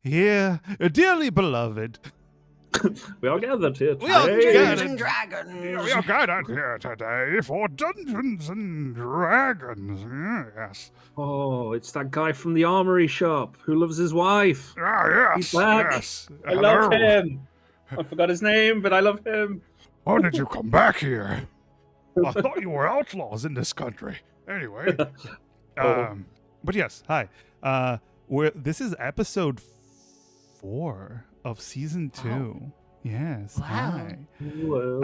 Here, dearly beloved. We are gathered here We are today. gathered. and Dragons. We are gathered here today for Dungeons and Dragons. Yes. Oh, it's that guy from the armory shop who loves his wife. Ah, yes. He's back. Yes. I love Hello. him. I forgot his name, but I love him. How did you come back here? I thought you were outlaws in this country. Anyway. But yes, hi. This is episode 4 of season 2. Wow. Yes. Wow. Hi. Whoa.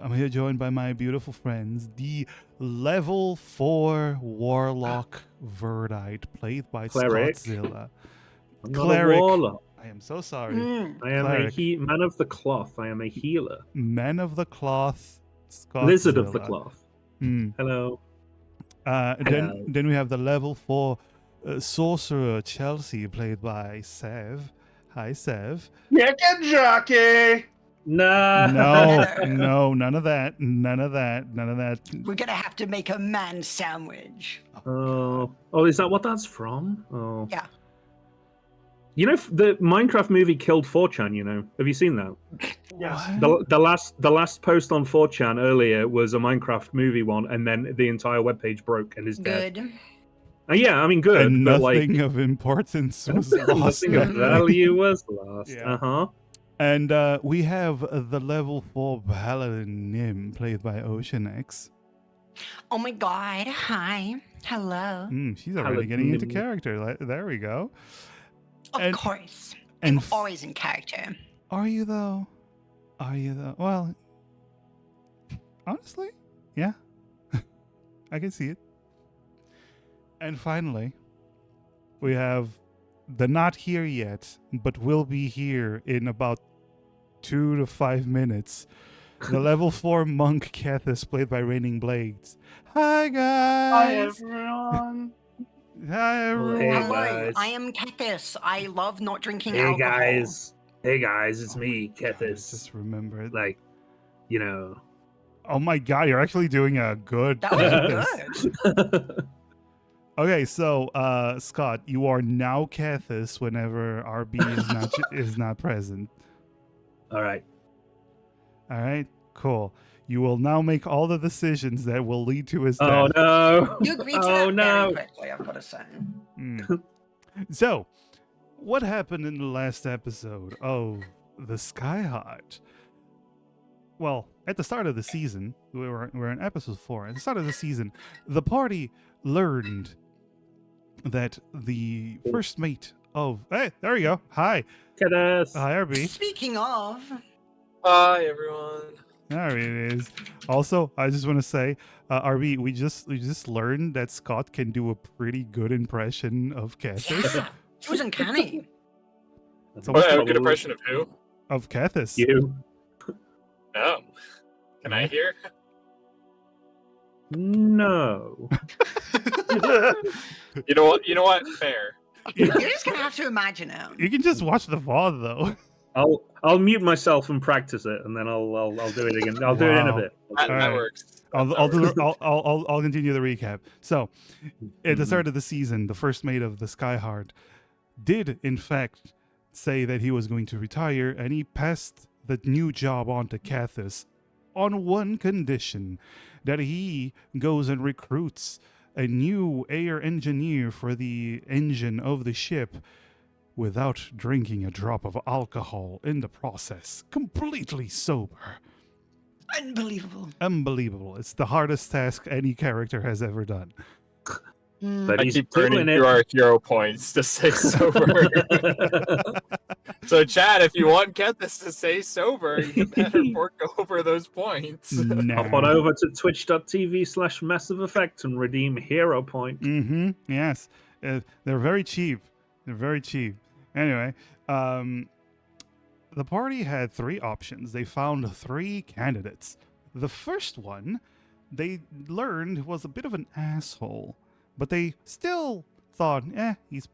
I'm here joined by my beautiful friends, the level 4 warlock Verdite, played by Cleric. Scottzilla. I'm not Cleric. a warlock. I am so sorry. I am Cleric. a man of the cloth. I am a healer. Man of the cloth, Scottzilla. Lizard of the cloth. Hmm. Hello. Then we have the level 4 sorcerer Chelsea, played by Sev. Hi, Sev. Chicken jockey. Nah. No, none of that. None of that. We're gonna have to make a man sandwich. Oh, is that what that's from? Oh. Yeah. You know, the Minecraft movie killed 4chan, you know. Have you seen that? Yes. What? The last post on 4chan earlier was a Minecraft movie one, and then the entire webpage broke and is dead. Good. Yeah, I mean, good, And but nothing like... of importance was lost. Nothing of value was lost. Yeah. Uh-huh. And we have the level 4 paladin Nim, played by Ocean X. Oh my god. Hi. Hello. She's already getting into Paladin. character. There we go. Of And- course. And I'm always in character. Are you though? Well, honestly, yeah. I can see it. And finally, we have the not here yet, but will be here in about 2 to 5 minutes. The level 4 monk Kethis, played by Raining Blades. Hi guys. Hi everyone. Hi everyone. Hey, Hello. guys. I am Kethis. I love not drinking Hey, alcohol. guys. Hey, guys. It's Oh me, my God, I Kethis. just remembered. Like, you know... Oh my god, you're actually doing a good. That was good. Okay, so Scott, you are now Kethis whenever RB is not present. All right. All right, cool. You will now make all the decisions that will lead to his Oh, death. no. You agreed to Oh, that no. very quickly, I've got to say. So, what happened in the last episode of the Skyheart? Well, at the start of the season, we're in episode 4. At the start of the season, the party learned that the first mate of... Hey, there you go. Hi. Kethis. Hi, RB. Speaking of, Hi everyone. There it is. Also, I just want to say, RB, we just learned that Scott can do a pretty good impression of Kethis. yeah, it was uncanny. So What, what's a the- good impression of who? of Kethis. You. Oh. Can I hear? No. You know what? Fair. You're just gonna have to imagine it. You can just watch the VOD though. I'll mute myself and practice it, and then I'll do it again. I'll do it in a Wow. bit. That, All that right. works. I'll continue the recap. So, at the start of the season, the first mate of the Skyheart did in fact say that he was going to retire, and he passed the new job on to Kethis on one condition: that he goes and recruits a new air engineer for the engine of the ship without drinking a drop of alcohol in the process, completely sober. Unbelievable. Unbelievable. It's the hardest task any character has ever done. But I he's keep burning doing through it. our hero points to say sober. So, Chad, if you want Kethis to say sober, you better fork over those points. Hop on over to twitch.tv/Massive Effect and redeem Hero Point. Mm-hmm. Yes. They're very cheap. They're very cheap. Anyway, the party had 3 options. They found 3 candidates. The first one, they learned, was a bit of an asshole, but they still thought, he's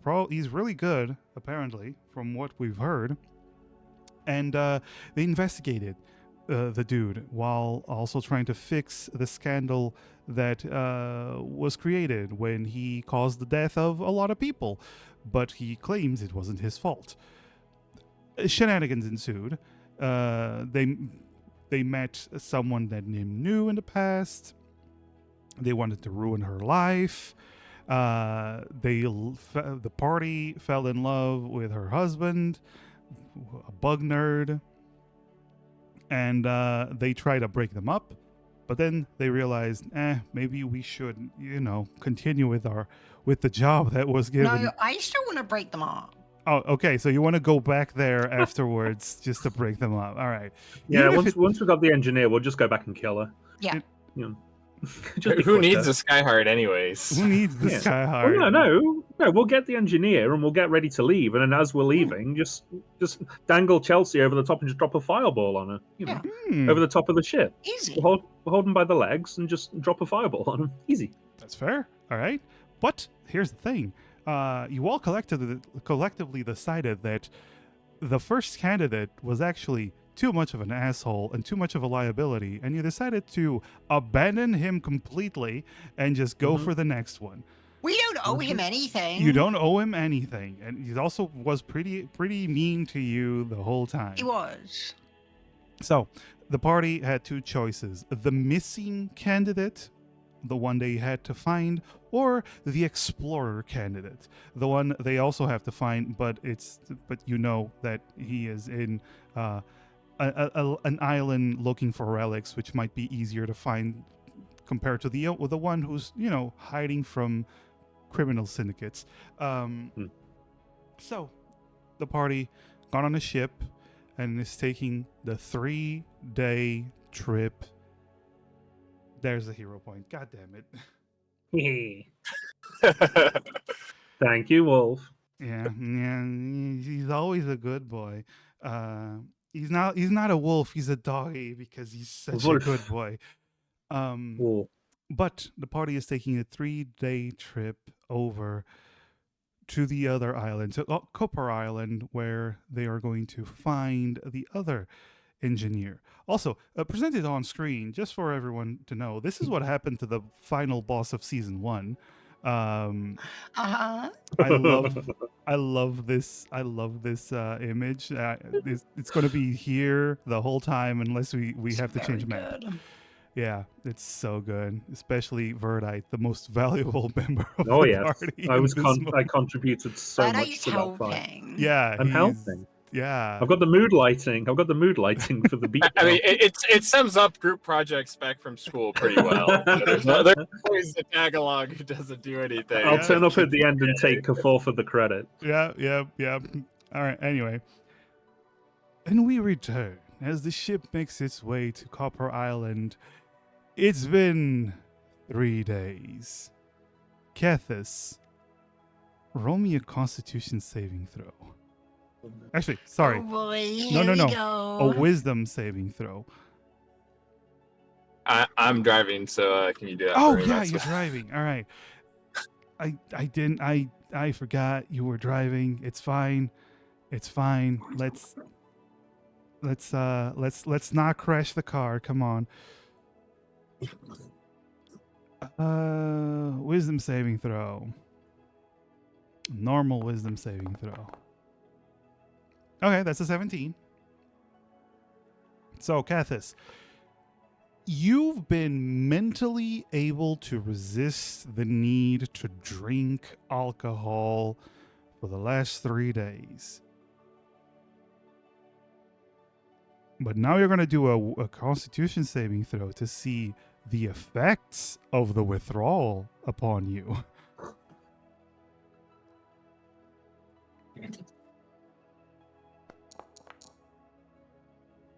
really good, apparently, from what we've heard. And they investigated. the dude while also trying to fix the scandal that was created when he caused the death of a lot of people, but he claims it wasn't his fault. Shenanigans ensued. They met someone that Nim knew in the past. They wanted to ruin her life. The party fell in love with her husband, a bug nerd, and they tried to break them up. But then they realized, maybe we should, continue with the job that was given. No, I still want to break them up. Oh, okay. So you want to go back there afterwards just to break them up? All right. Yeah. Once we got the engineer, we'll just go back and kill her. Yeah. Who needs a Skyheart anyways? Who needs the Yeah. Skyheart? Well, no. We'll get the engineer and we'll get ready to leave. And then as we're leaving, just dangle Chelsea over the top and just drop a fireball on her. Yeah. Over the top of the ship. Easy. We'll hold him by the legs and just drop a fireball on him. Easy. That's fair. All right. But here's the thing. You all collectively decided that the first candidate was actually too much of an asshole and too much of a liability, and you decided to abandon him completely and just go for the next one. We don't owe him anything. You don't owe him anything, and he also was pretty mean to you the whole time. He was. So the party had two choices: the missing candidate, the one they had to find, or the explorer candidate, the one they also have to find, but you know that he is in an island looking for relics, which might be easier to find compared to the one who's hiding from criminal syndicates. So the party got on a ship and is taking the 3-day trip. There's the hero point. God damn it. Thank you, Wolf. Yeah, he's always a good boy. He's not a wolf, he's a doggy because he's such a good boy. But the party is taking a 3-day trip over to the other island, to Copper Island, where they are going to find the other engineer. Also, presented on screen, just for everyone to know, this is what happened to the final boss of season 1. I love this image. It's going to be here the whole time unless we have to change map. Yeah, it's so good, especially Verdite, the most valuable member of the party. I contributed so much to that fight. Yeah, I'm helping. Yeah, I've got the mood lighting for the beat. I mean, it sums up group project spec from school pretty well. There's always a tag along who doesn't do anything. I'll turn up at the end and take Kafor for the credit. Yeah. All right. Anyway, and we return as the ship makes its way to Copper Island. It's been 3 days. Kethis, roll me a Constitution saving throw. Actually, sorry. Oh boy, No. A wisdom saving throw. I'm driving, so can you do that? Oh for me? yeah, you're driving. All right. I forgot you were driving. It's fine. Let's not crash the car. Come on. Wisdom saving throw. Normal wisdom saving throw. Okay, that's a 17. So, Kethis, you've been mentally able to resist the need to drink alcohol for the last 3 days. But now you're going to do a Constitution saving throw to see the effects of the withdrawal upon you.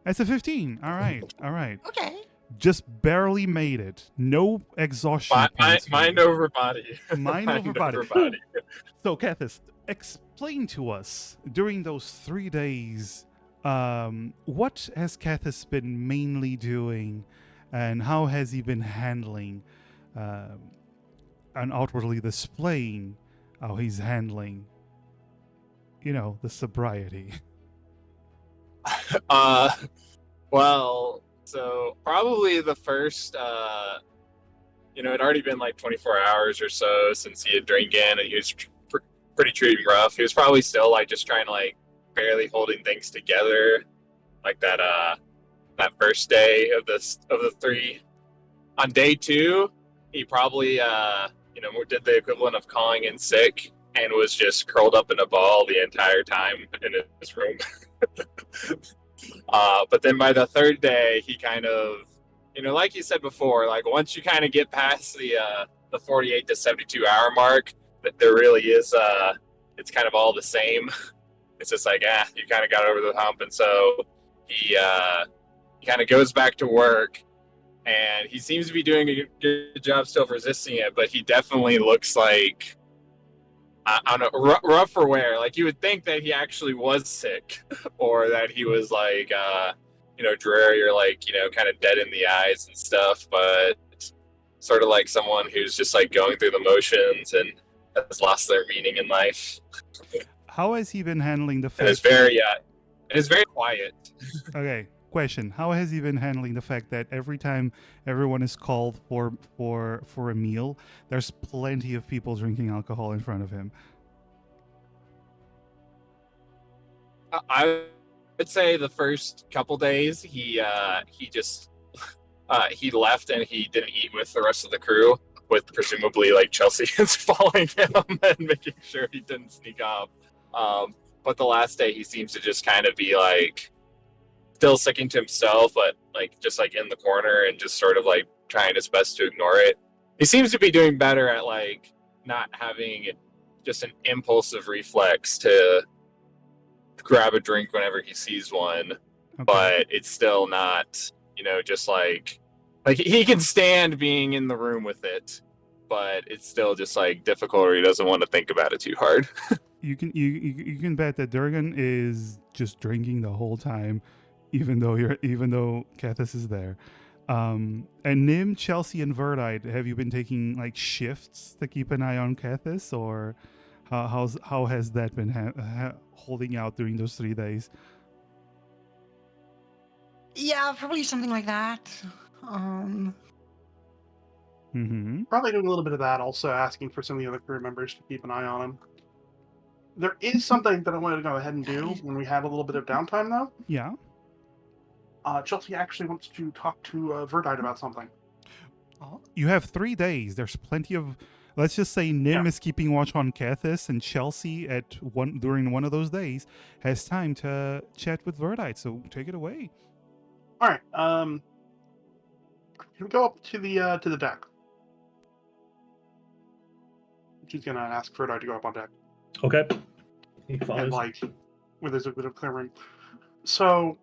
That's a 15. All right. Okay. Just barely made it. No exhaustion. Mind over body. Mind over body. So, Kethis, explain to us during those 3 days, what has Kethis been mainly doing, and how has he been handling and outwardly displaying how he's handling, the sobriety? Well, so probably the first, it'd already been like 24 hours or so since he had drinking, and he was pretty treating rough. He was probably still like just trying to like barely holding things together, like that first day of the 3. On day 2, he probably did the equivalent of calling in sick and was just curled up in a ball the entire time in his room. But then by the 3rd day, he kind of, like you said before, like once you kind of get past the 48 to 72 hour mark, that there really is it's kind of all the same. It's just like you kind of got over the hump, and so he kind of goes back to work, and he seems to be doing a good job still of resisting it, but he definitely looks like, I don't know, rough for wear. Like you would think that he actually was sick, or that he was like, dreary, or like, kind of dead in the eyes and stuff, but sort of like someone who's just like going through the motions and has lost their meaning in life. How has he been handling the And fact? it's very quiet. Okay, question: how has he been handling the fact that every time everyone is called for a meal, there's plenty of people drinking alcohol in front of him? I would say the first couple days he just he left and he didn't eat with the rest of the crew, with presumably like Chelsea following him and making sure he didn't sneak off. But the last day he seems to just kind of be like still sticking to himself, but like just like in the corner and just sort of like trying his best to ignore it. He seems to be doing better at like not having just an impulsive reflex to grab a drink whenever he sees one, Okay. but it's still not, just like he can stand being in the room with it, but it's still just like difficult, or he doesn't want to think about it too hard. You can bet that Durgan is just drinking the whole time, even though Kathis is there. And Nim, Chelsea, and Verdite, have you been taking like shifts to keep an eye on Kathis, or how has that been holding out during those 3 days? Yeah, probably something like that. Mm-hmm. Probably doing a little bit of that, also asking for some of the other crew members to keep an eye on him. There is something that I wanted to go ahead and do when we had a little bit of downtime, though. Yeah. Chelsea actually wants to talk to Verdite about something. You have 3 days. There's plenty of. Let's just say Nim is keeping watch on Kathis, and Chelsea during one of those days has time to chat with Verdite. So take it away. All right. Can we go up to the deck? She's gonna ask Verdite to go up on deck. Okay. He And follows. like, where there's a bit of clearing. So,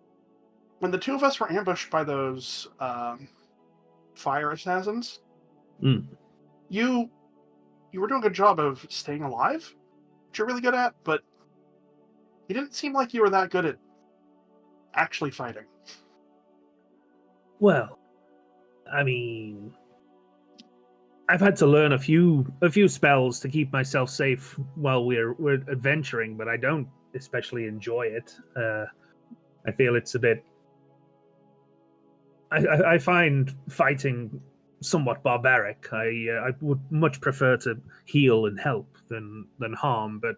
when the two of us were ambushed by those fire assassins, you were doing a good job of staying alive, which you're really good at, but you didn't seem like you were that good at actually fighting. Well, I mean, I've had to learn a few spells to keep myself safe while we're adventuring, but I don't especially enjoy it. I feel it's a bit. I find fighting somewhat barbaric. I would much prefer to heal and help than harm, but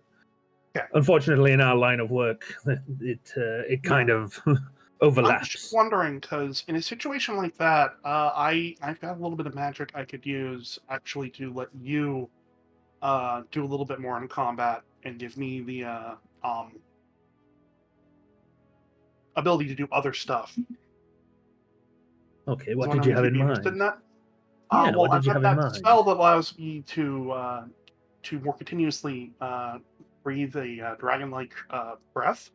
unfortunately, in our line of work, it kind of overlaps. I'm just wondering, because in a situation like that, I've got a little bit of magic I could use actually to let you do a little bit more in combat and give me the ability to do other stuff. Okay, what did you have in mind? In that? Yeah, well, what did you I've have in got that mind? spell that allows me to more continuously breathe a dragon-like breath.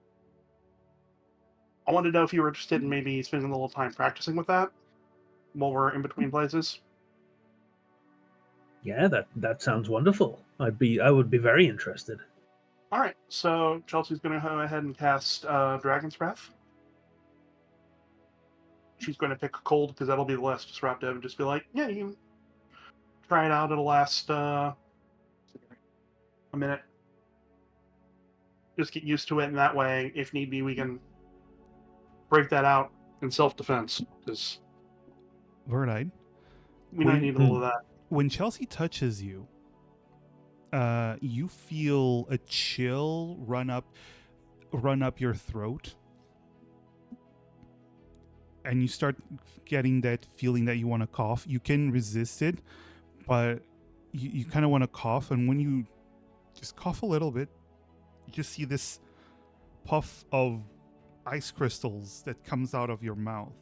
I wanted to know if you were interested in maybe spending a little time practicing with that while we're in between places. Yeah, that sounds wonderful. I would be very interested. All right, so Chelsea's going to go ahead and cast Dragon's Breath. She's going to pick cold because that'll be the less disruptive, and just be like, yeah, you can try it out. It'll last a minute. Just get used to it, and that way, if need be, we can break that out in self-defense, because Verdite. we don't need all of that. When Chelsea touches you, you feel a chill run up your throat, and you start getting that feeling that you want to cough. You can resist it, but you kind of want to cough, and when you just cough a little bit, you just see this puff of ice crystals that comes out of your mouth.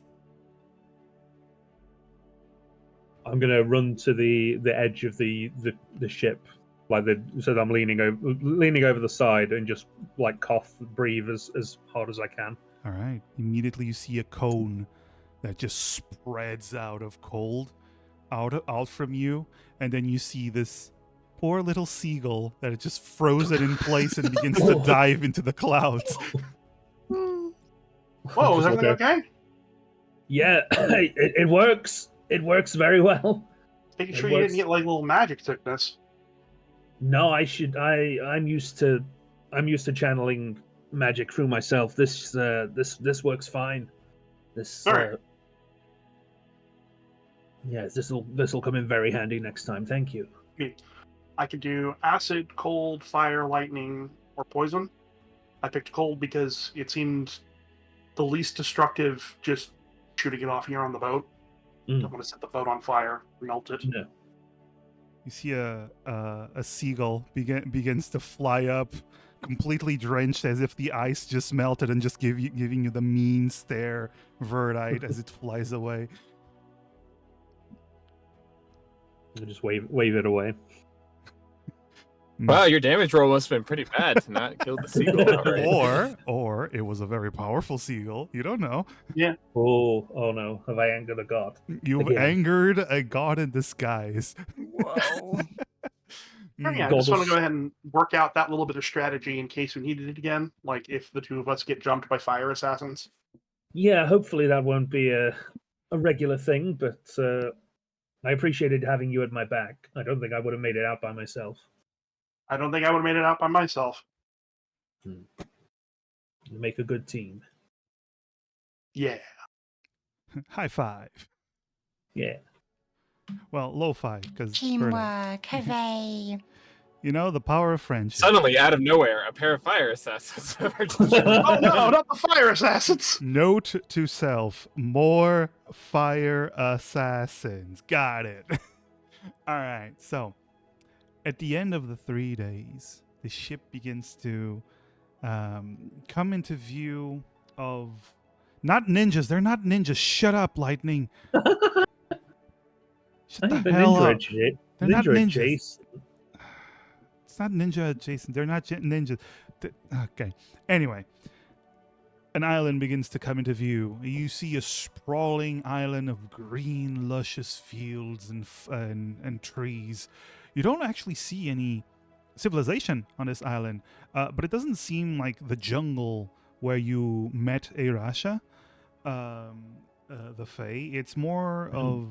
I'm gonna run to the edge of the ship, so that I'm leaning over the side and just like cough, breathe as hard as I can. All right. Immediately you see a cone that just spreads out of cold out from you, and then you see this poor little seagull that is just frozen in place and begins to dive into the clouds. Whoa, is everything okay? Yeah, it works. It works very well. Making sure you didn't get like little magic sickness. No, I'm used to channeling magic through myself. This works fine. All right. Yes, this will come in very handy next time. Thank you. I could do acid, cold, fire, lightning, or poison. I picked cold because it seemed the least destructive, just shooting it off here on the boat. Don't want to set the boat on fire, melt it. No. You see a seagull begins to fly up, completely drenched, as if the ice just melted, and just giving you the mean stare, Verdite, as it flies away. I just wave it away. Wow, your damage roll must have been pretty bad to not kill the seagull outright. Or it was a very powerful seagull. You don't know. Yeah. Oh no! Have I angered a god? You've angered a god in disguise. Whoa. Yeah, I just want to go ahead and work out that little bit of strategy in case we needed it again. Like if the two of us get jumped by fire assassins. Yeah, hopefully that won't be a regular thing, but I appreciated having you at my back. I don't think I would have made it out by myself. I don't think I would have made it out by myself. You make a good team. Yeah. High five. Yeah. Well, low five, because Teamwork, hooray. you know the power of friendship. Suddenly, out of nowhere, a pair of fire assassins. Oh no, not the fire assassins! Note to self: more fire assassins. Got it. All right. So, at the end of the 3 days, the ship begins to come into view of not ninjas. They're not ninjas. Shut up, Lightning. Shut the hell up. They're not ninjas. It's not ninja adjacent. They're not ninjas. Okay. Anyway, an island begins to come into view. You see a sprawling island of green, luscious fields and trees. You don't actually see any civilization on this island, but it doesn't seem like the jungle where you met Erasha, the Fae. It's more of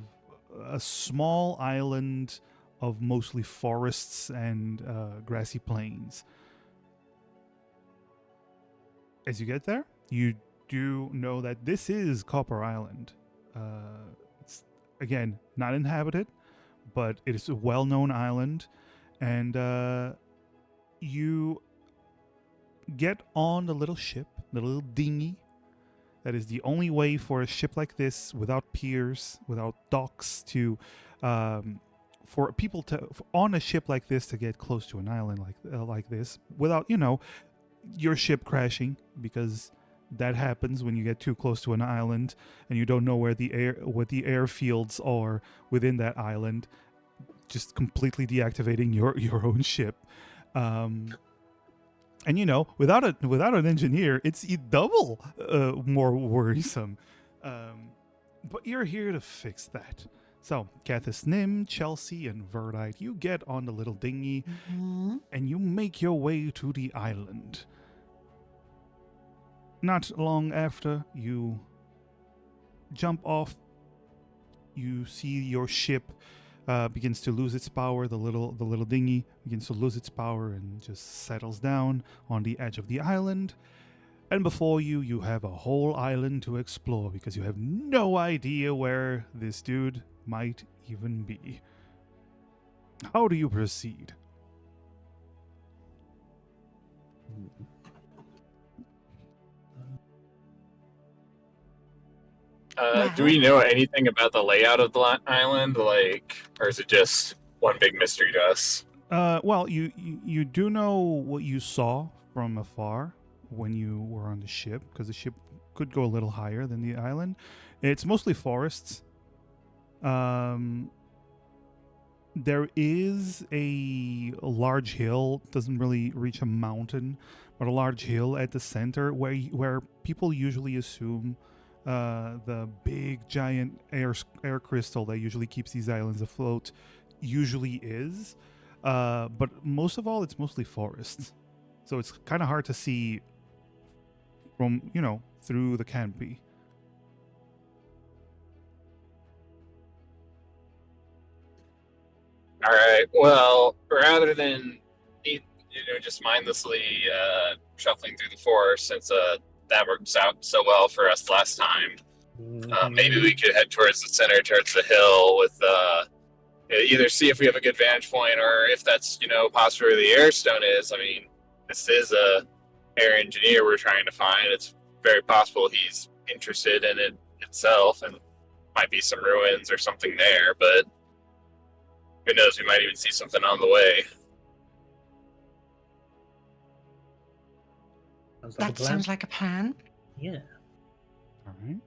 a small island of mostly forests and grassy plains. As you get there, you do know that this is Copper Island. It's, again, not inhabited, but it is a well-known island, and you get on the little ship, the little dinghy. That is the only way for a ship like this, without piers, without docks, to for people to on a ship like this to get close to an island like this, without your ship crashing, because that happens when you get too close to an island and you don't know where the airfields are within that island, just completely deactivating your own ship. And without an engineer, it's double more worrisome. But you're here to fix that. So, Cathis Nim, Chelsea, and Verdite, you get on the little dinghy, and you make your way to the island. Not long after you jump off, you see your ship begins to lose its power. The little dinghy begins to lose its power and just settles down on the edge of the island. And before you, you have a whole island to explore because you have no idea where this dude might even be. How do you proceed? Do we know anything about the layout of the island, like, or is it just one big mystery to us? Well, you do know what you saw from afar when you were on the ship, because the ship could go a little higher than the island. It's mostly forests. There is a large hill, doesn't really reach a mountain, but a large hill at the center where people usually assume the big giant air crystal that usually keeps these islands afloat usually is. But most of all, it's mostly forests, so it's kind of hard to see from through the canopy. All right. Well, rather than just mindlessly shuffling through the forest, since that worked out so well for us last time, maybe we could head towards the center, towards the hill, with either see if we have a good vantage point, or if that's possibly where the airstone is. I mean, this is a air engineer we're trying to find. It's very possible he's interested in it itself, and might be some ruins or something there, but who knows, we might even see something on the way. That sounds like a plan. Yeah. All right.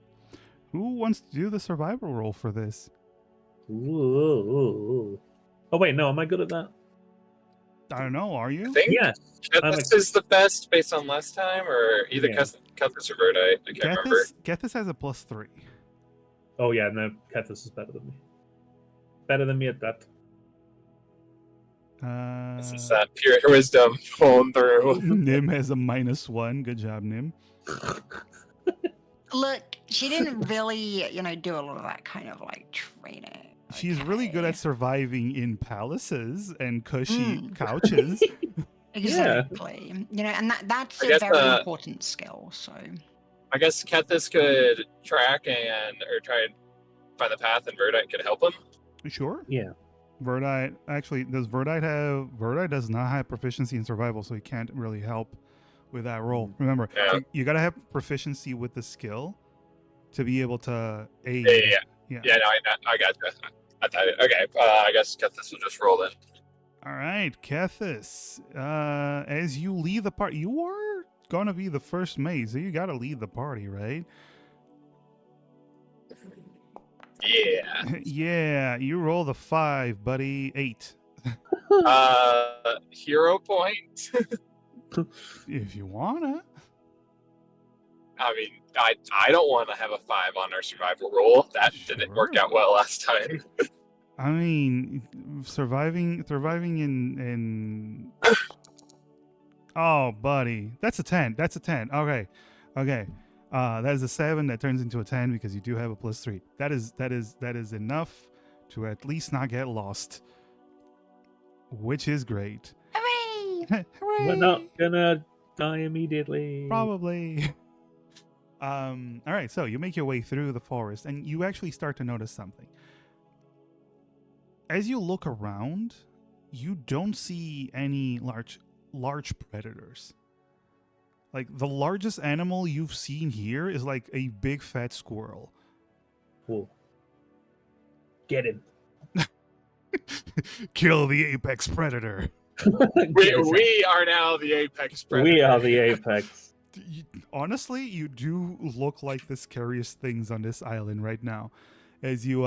Who wants to do the survival roll for this? Ooh. Oh wait, no, am I good at that? I don't know. Are you? I think Yes. Kethis is the best based on last time, or either Yeah. Kethis or Verdite. I can't remember. Gethys has a +3. Oh yeah, no, Kethis is better than me. Better than me at that. This is that pure wisdom pulling through. Nim has a -1. Good job, Nim. Look, she didn't really, do a lot of that kind of like training. She's really good okay? at surviving in palaces and cushy couches. Exactly. And that's I a guess, very important skill. So I guess Kethis could track or try and find the path, and Verdite could help him. Sure. Yeah. Verdite, actually, Verdite does not have proficiency in survival, so he can't really help with that roll. Remember, Yeah. you gotta have proficiency with the skill to be able to aid. Yeah, no, I got you. Okay, I guess Kethis will just roll in. All right, Kethis. As you lead the party, you are gonna be the first mate, so you gotta lead the party, right? Yeah. Yeah, you roll the 5, buddy. 8. Hero point. If you wanna. I mean, I don't want to have a 5 on our survival roll. That didn't work out well last time. I mean, surviving in Oh, buddy. That's a 10. Okay. That is a 7 that turns into a 10 because you do have a +3. That is enough to at least not get lost, which is great. hooray! Hooray! We're not gonna die immediately. Probably. All right, so you make your way through the forest and you actually start to notice something. As you look around, you don't see any large predators. Like, the largest animal you've seen here is like a big fat squirrel. Cool. Get him. Kill the apex predator. We are now the apex predator. We are the apex. Honestly, you do look like the scariest things on this island right now. As you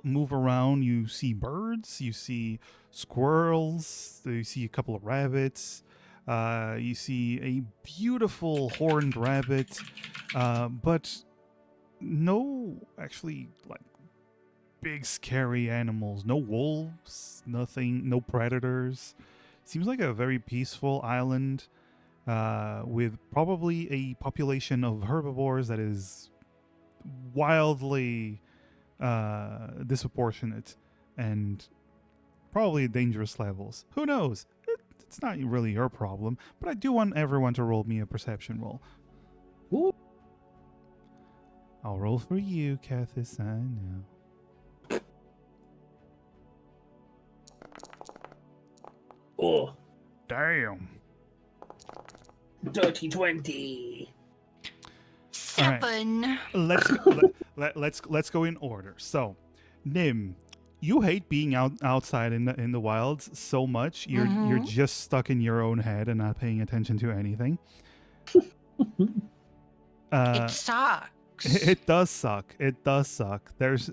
move around, you see birds, you see squirrels, you see a couple of rabbits, you see a beautiful horned rabbit, but no actually like big scary animals, no wolves, nothing, no predators. Seems like a very peaceful island with probably a population of herbivores that is wildly disproportionate and probably dangerous levels. Who knows? it's not really your problem. But I do want everyone to roll me a perception roll. Ooh. I'll roll for you, Cathis. I know. Oh, Damn. dirty 20. 7. Let's go in order. So, Nim, you hate being outside in the wilds so much. You're just stuck in your own head and not paying attention to anything. It sucks. It does suck. It does suck. This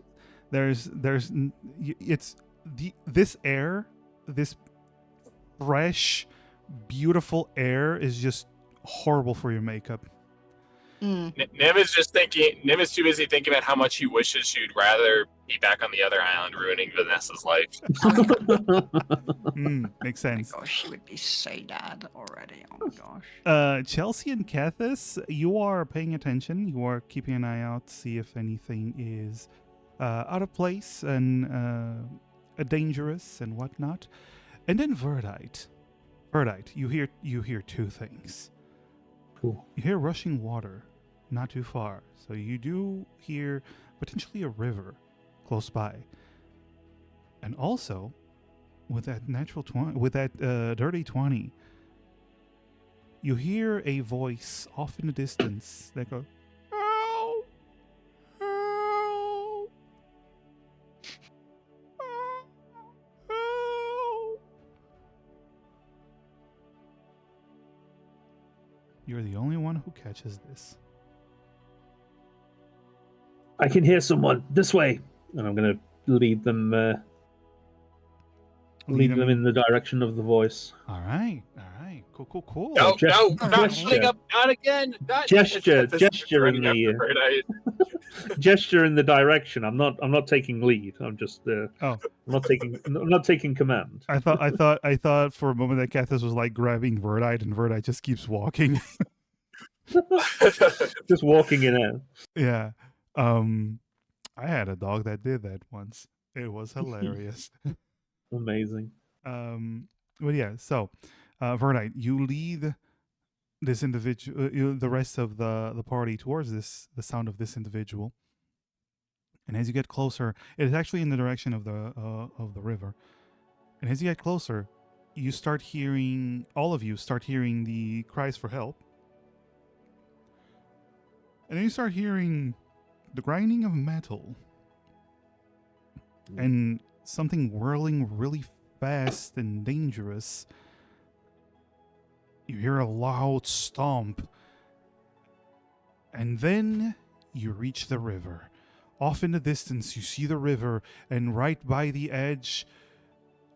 air, this fresh, beautiful air is just horrible for your makeup. Mm. Nim is just thinking. Nim is too busy thinking about how much he wishes she'd rather be back on the other island, ruining Vanessa's life. Makes Oh my sense. gosh, she would be so dead already. Oh my gosh. Chelsea and Cathis, you are paying attention. You are keeping an eye out, see if anything is out of place and dangerous and whatnot. And then Verdite, you hear two things. Cool. You hear rushing water, not too far. So you do hear potentially a river close by. And also, with that dirty 20, you hear a voice off in the distance that goes, "Help! Help! Help!" You're the only one who catches this. I can hear someone this way, and I'm going to lead them. Lead them in the direction of the voice. All right. Cool. No, Gest- not gesture. putting up, not again. Not Gesture This is in running the after Verdite. gesture in the direction. I'm not taking lead. I'm just. Oh. I'm not taking command. I thought for a moment that Cathis was like grabbing Verdite, and Verdite just keeps walking. Just walking in out. Yeah. I had a dog that did that once. It was hilarious. Amazing. But yeah, so Verdite, you lead this individual, the rest of the party towards the sound of this individual. And as you get closer, it is actually in the direction of the river. And as you get closer, all of you start hearing the cries for help. And then you start hearing the grinding of metal and something whirling really fast and dangerous. You hear a loud stomp, and then you reach the river. Off in the distance, you see the river, and right by the edge,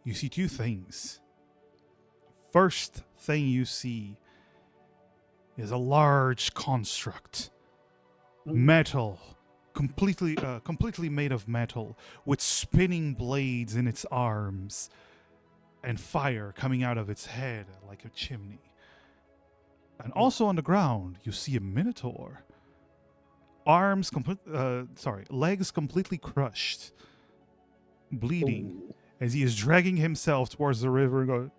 you see two things. First thing you see is a large construct. Metal, completely made of metal, with spinning blades in its arms, and fire coming out of its head like a chimney. And also on the ground, you see a minotaur. Legs completely crushed, bleeding, as he is dragging himself towards the river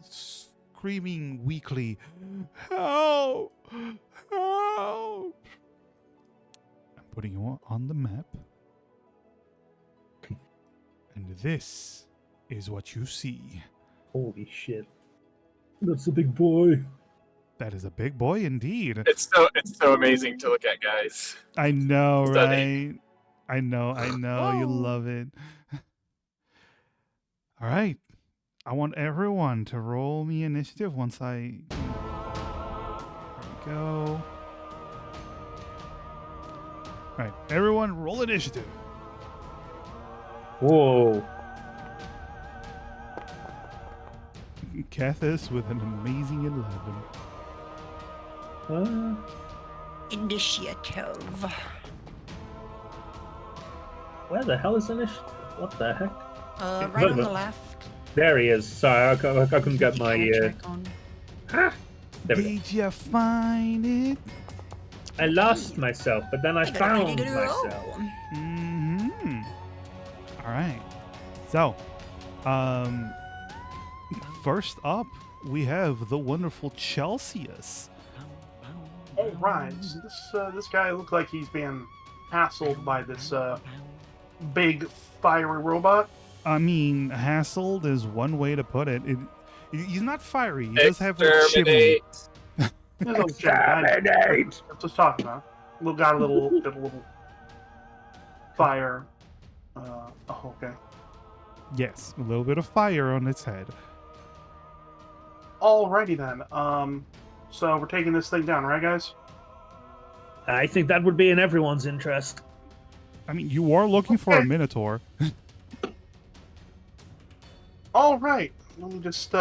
screaming weakly, "Help! Help!" I'm putting you on the map. And this is what you see. Holy shit! That's a big boy. That is a big boy indeed. It's so amazing to look at, guys. I know, Stunning. right? I know. You love it. All right. I want everyone to roll me initiative once I... There we go. All right. Everyone, roll initiative. Whoa! Cathis with an amazing 11. Initiative. Where the hell is Inish? What the heck? Right on the left. There he is. Sorry, I couldn't get my. Check on. There we go. Did you find it? I lost myself, but then I found myself. Mm-hmm. All right. So, first up, we have the wonderful Chelseus. All right. So this guy looked like he's being hassled by this big fiery robot. I mean, hassled is one way to put it. He's not fiery. He does have like shimmy. Exterminate. Exterminate. That's what I'm talking about. Got a little fire. Oh, okay. Yes, a little bit of fire on its head. Alrighty then. So we're taking this thing down, right, guys? I think that would be in everyone's interest. I mean, you are looking for a Okay. minotaur. All right. Let me just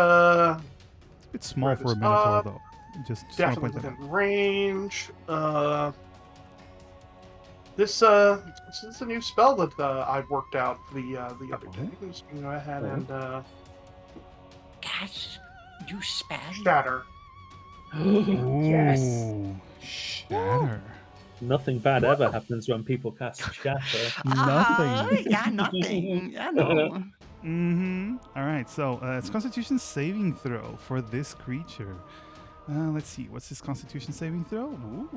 It's small Right, for a this minotaur, up. though. Just want to definitely point that out. within range. This is a new spell that I've worked out the other day. I'm just gonna go ahead and Gosh, you spell. shatter. Yes. Ooh, shatter. Nothing bad ever happens when people cast Shatter. Nothing. Yeah, nothing. Yeah, no. Mm-hmm. All right, so it's Constitution saving throw for this creature. Let's see, what's his Constitution saving throw? Ooh.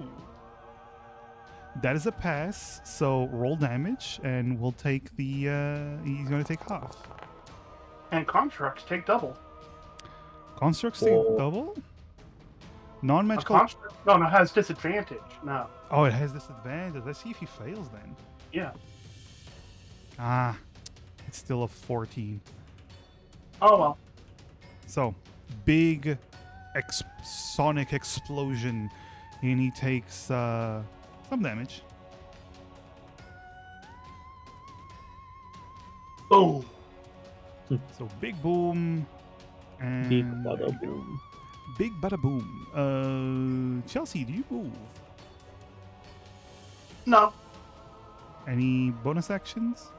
That is a pass, so roll damage, and we'll take the, he's going to take half. And constructs take double. Constructs take Oh. double? A Non-magical? construct? No, it has disadvantage. No. Oh, it has disadvantage. Let's see if he fails then. Yeah. Ah, it's still a 14. Oh well. So, big sonic explosion, and he takes some damage. Boom. So, big boom. And Big bada boom. Big bada boom. Chelsea, do you move? No. Any bonus actions?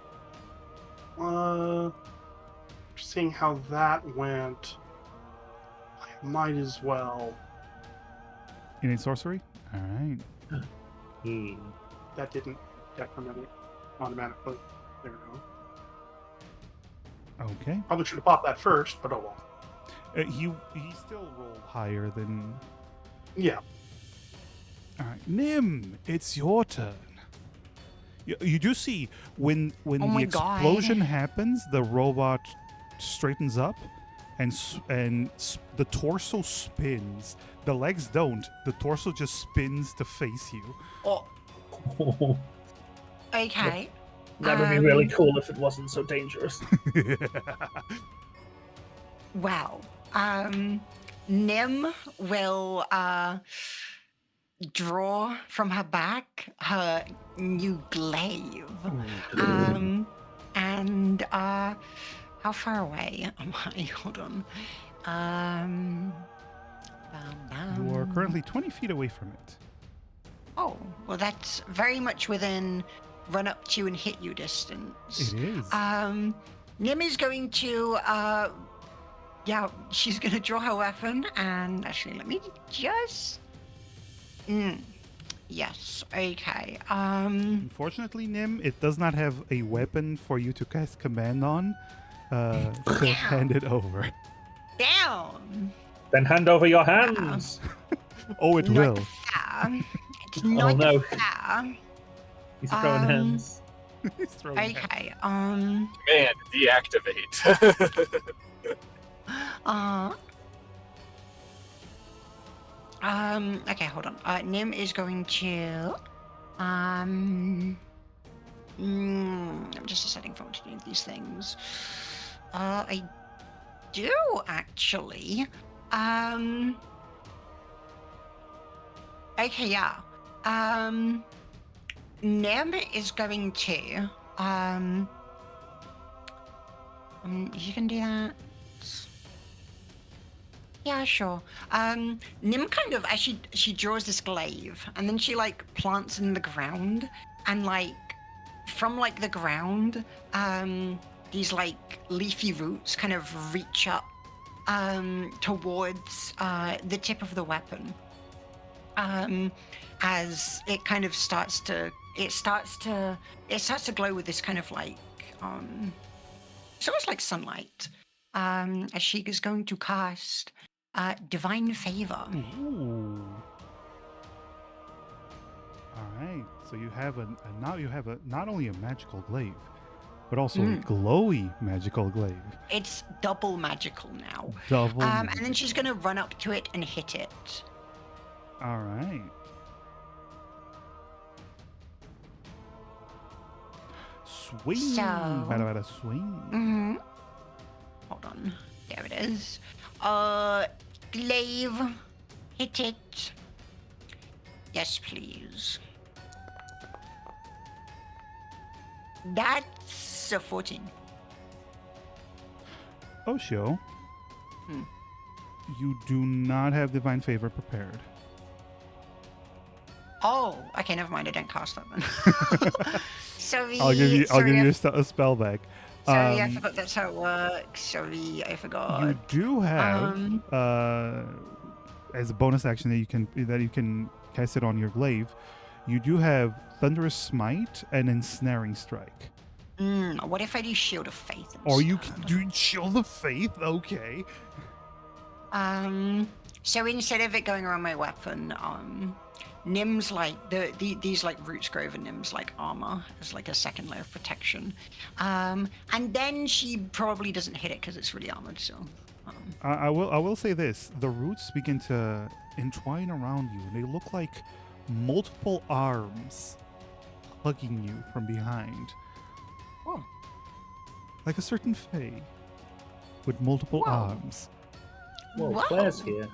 Seeing how that went, I might as well. Any sorcery? All right. That didn't decrement it automatically. There we go. Okay. Probably should have popped that first, but oh well. He still rolled higher than. Yeah. All right, Nim, it's your turn. You do see when Oh the my God. explosion happens, the robot straightens up, and the torso spins. The legs don't. The torso just spins to face you. Oh, okay. That would be really cool if it wasn't so dangerous. Well, Nim will draw from her back her new glaive. And how far away am I? Hold on. You are currently 20 feet away from it. Oh, well, that's very much within run up to and hit you distance. It is. Nim is going to, she's going to draw her weapon, and actually, let me just. Yes. Okay. Unfortunately, Nim, it does not have a weapon for you to cast command on. To hand it over. Down. Then hand over your hands. Oh, it Not will. fair. It's not no. fair. He's throwing hands. He's throwing it. Okay. Man, deactivate. Okay, hold on. Nim is going to, I'm just deciding if I want to do these things. I do actually. Okay, yeah. Nim is going to, you can do that. Yeah, sure. Nim kind of, as she draws this glaive, and then she like plants it in the ground, and like from like the ground, these like leafy roots kind of reach up towards the tip of the weapon. As it kind of starts to glow with this kind of like it's almost like sunlight. as she is going to cast Divine Favor. Ooh. All right. So you have not only a magical glaive, but also a glowy magical glaive. It's double magical now. Double. And then she's going to run up to it and hit it. All right. Swing. So- Bada swing. Hold on. There it is. Glaive. Hit it. Yes, please. That's a 14. Osho, you do not have divine favor prepared. Oh, okay, never mind. I didn't cast that then. Sorry. I'll give you sorry, a spell back. Sorry, I forgot that's how it works. Sorry, I forgot. You do have as a bonus action that you can cast it on your glaive. You do have Thunderous Smite and Ensnaring Strike. What if I do Shield of Faith instead? Or you can do Shield of Faith. Okay. So instead of it going around my weapon, Nim's like these like roots grow over Nim's like armor as like a second layer of protection, and then she probably doesn't hit it because it's really armored. So I will say this: the roots begin to entwine around you, and they look like multiple arms hugging you from behind, oh, like a certain fae with multiple Whoa. arms. Well, Whoa. Claire's here.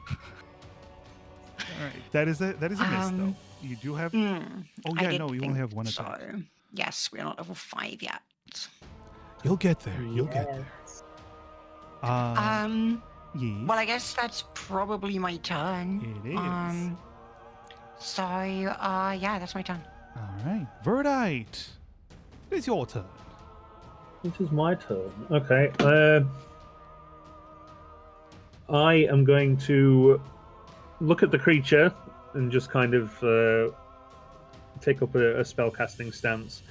All right, that is a miss though. You do have. Oh I yeah, did no, you only have one so. attack. Yes, we're not level 5 yet. You'll get there. You'll get there. Yes. Well, I guess that's probably my turn. It is. So, yeah, that's my turn. All right, Verdite, it is your turn. It is my turn. Okay. I am going to look at the creature and just kind of take up a spellcasting stance,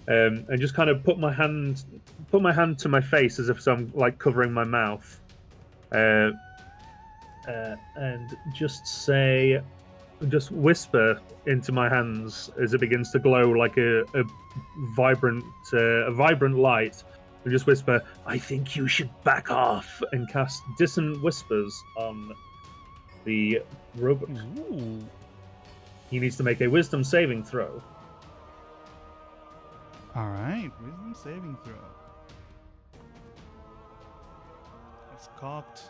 and just kind of put my hand to my face as if I'm like covering my mouth, and just whisper into my hands as it begins to glow like a vibrant light, and just whisper, "I think you should back off," and cast Dissonant Whispers on the robot. Ooh. He needs to make a Wisdom saving throw. All right, wisdom saving throw. It's cocked.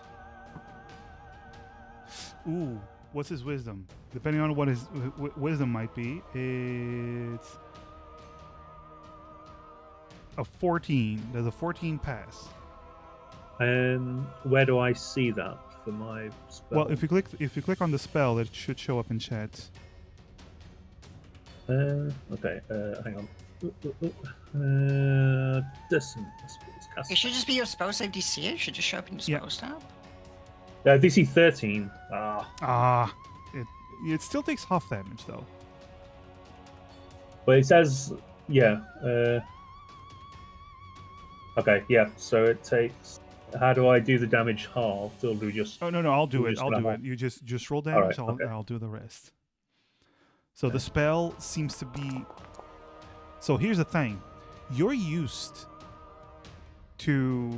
Ooh, what's his wisdom? Depending on what his wisdom might be, it's a 14. Does a 14 pass? Where do I see that for my spell? Well, if you click on the spell, it should show up in chat. Okay, hang on. Dissonant Whispers. Cast. It should just be your spell save DC. It should just show up in the Yeah. spells tab. DC 13. It still takes half damage though. But it says, yeah. Okay, yeah. So it takes. How do I do the damage halved? Or do we just? Oh no, I'll do We'll it. just I'll go do half. it. You just roll damage. Alright, okay. I'll do the rest. So the spell seems to be. So here's the thing, you're used to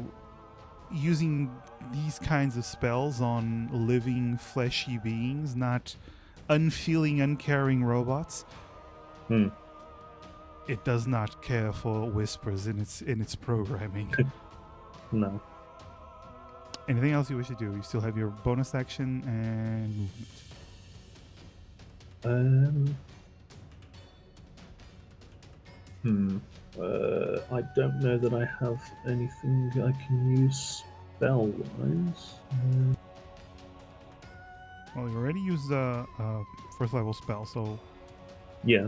using these kinds of spells on living, fleshy beings, not unfeeling, uncaring robots. It does not care for whispers in its programming. No. Anything else you wish to do? You still have your bonus action and movement. I don't know that I have anything I can use spell-wise. Well, you already used a first level spell, so Yeah.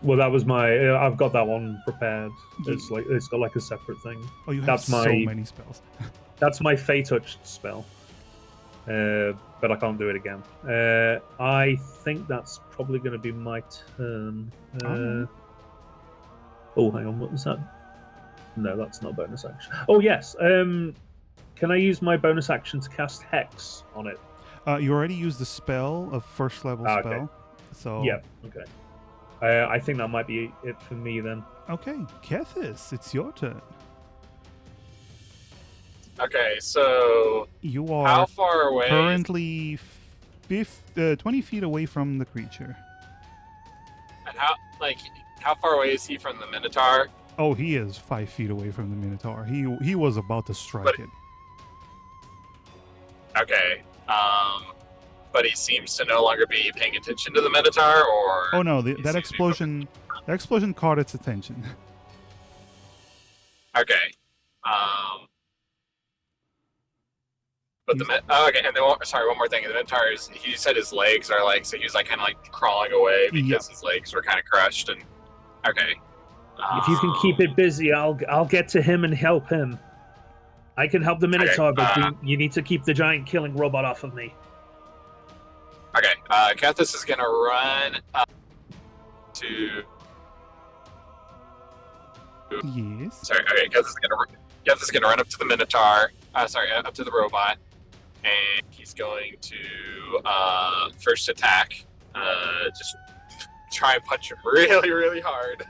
Well, that was my. I've got that one prepared. It's got like a separate thing. oh, you have That's so my- many spells. That's my Fey Touched spell. But I can't do it again. I think that's probably going to be my turn. Alright. Oh, hang on. What was that? No, that's not a bonus action. Oh yes. Can I use my bonus action to cast Hex on it? You already used the spell, a first level Okay. spell. So Yeah. Okay. I think that might be it for me then. Okay, Kethis, it's your turn. Okay, so You how are far away? currently 20 feet away from the creature. And how far away is he from the Minotaur? Oh, he is 5 feet away from the Minotaur. He was about to strike But- it. Okay. But he seems to no longer be paying attention to the Minotaur, or Oh no, he that seems to be explosion caught its attention. Okay. But okay, and then one more thing. The Minotaur he said his legs are like, so he was like kind of like crawling away because his legs were kind of crushed. And okay. If you can keep it busy, I'll get to him and help him. I can help the Minotaur, but you need to keep the giant killing robot off of me. Okay, Kethis is gonna run up to. Yes. Sorry. Okay, Kethis is gonna run up to the Minotaur. Up to the robot, and he's going to first attack. Just try and punch him really, really hard.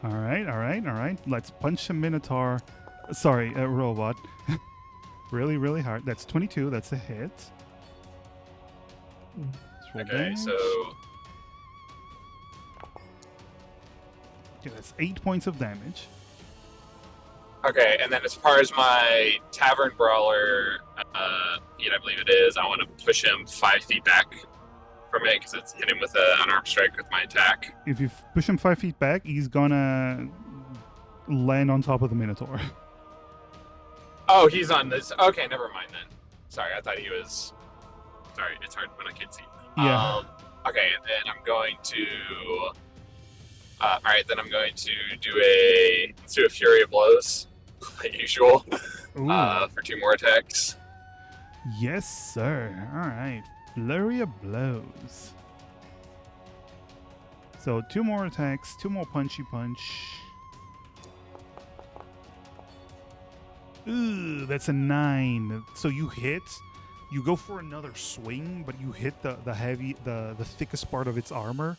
All right. Let's punch a Minotaur. Sorry, a robot. Really, really hard. That's 22. That's a hit. Let's roll Okay, damage. so Okay, that's 8 points of damage. okay, and then as far as my Tavern Brawler feat, I believe it is, I want to push him 5 feet back from it because it's hit him with an unarmed strike with my attack. If you push him 5 feet back, he's gonna land on top of the Minotaur. Oh, he's on this. Okay, never mind then. Sorry, I thought he was. Sorry, it's hard when I can't see. Yeah. Okay, and then I'm going to. All right, then I'm going to let's do a Fury of Blows, like usual, Ooh. for 2 more attacks. Yes, sir. All right. Flurry of blows. So 2 more attacks, 2 more punchy punch. Ooh, that's a 9. So you hit. You go for another swing, but you hit the thickest part of its armor.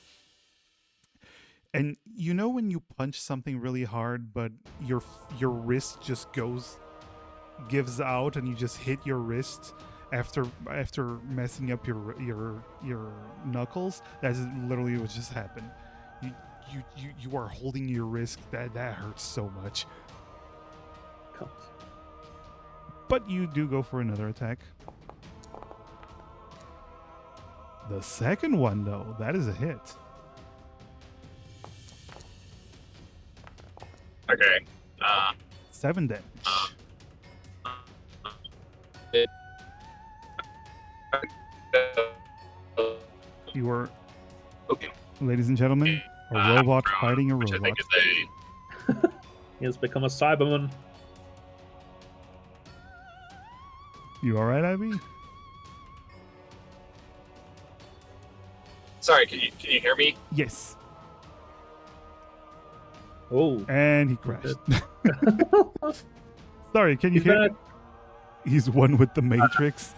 And you know when you punch something really hard, but your wrist just gives out, and you just hit your wrist after messing up your knuckles? That's literally what just happened. You are holding your wrist. That hurts so much. But you do go for another attack. The second one, though, that is a hit. Okay. 7 damage. You are, Okay. ladies and gentlemen, a robot fighting a Which I robot. think is He has become a Cyberman. You alright, Ivy? Sorry, can you hear me? Yes. Oh, And he crashed. Sorry, can you he's hear? back. He's one with the Matrix.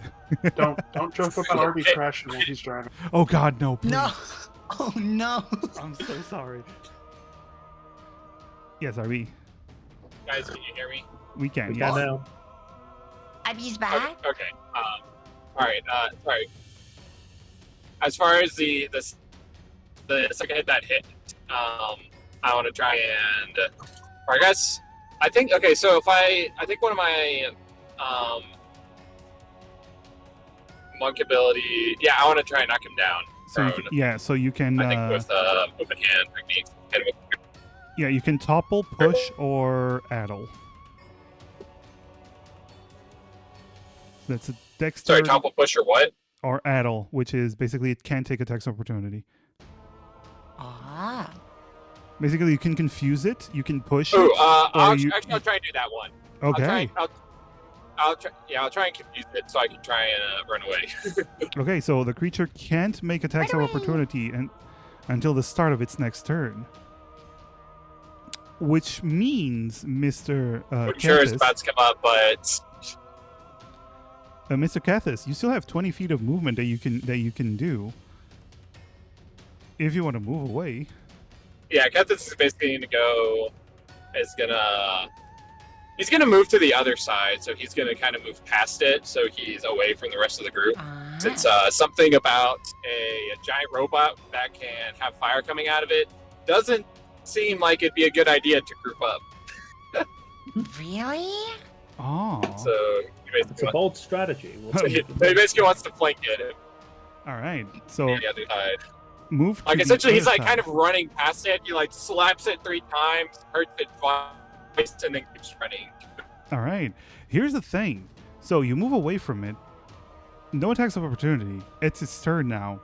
Don't joke about RB crashing while he's driving. Oh God, no! Please. No. Oh no. I'm so sorry. Yes, RB. Guys, can you hear me? We can. We Yes. can now. Abby's back. Okay. All right. Sorry. As far as the second hit that hit, I want to try and, or I guess, I think. Okay, so I think one of my monk ability. Yeah, I want to try and knock him down. So you prone. can, so you can. I think with open hand technique. Hit him with- Yeah, you can topple, push, or addle. That's a Sorry, dexterity topple push or what? or addle, which is basically it can take attacks of opportunity. Ah. Basically, you can confuse it. You can push Ooh, it. I'll you- try and do that one. Okay. I'll try and confuse it so I can try and run away. Okay. So the creature can't make attacks of Run away. opportunity until the start of its next turn. Which means, Mr. I'm sure it's Cathis, about to come up, but Mr. Cathis, you still have 20 feet of movement that you can do if you want to move away. yeah, Kethis is basically going to go. He's gonna move to the other side, so he's gonna kind of move past it, so he's away from the rest of the group. It's something about a giant robot that can have fire coming out of it. Doesn't seem like it'd be a good idea to group up. Really? Oh. So It's a bold strategy. he basically wants to flank it. All right. So The other side. move. To Like the essentially, he's other like side. kind of running past it. He like slaps it 3 times, hurts it twice, and then keeps running. All right. Here's the thing. So you move away from it. No attacks of opportunity. It's its turn now.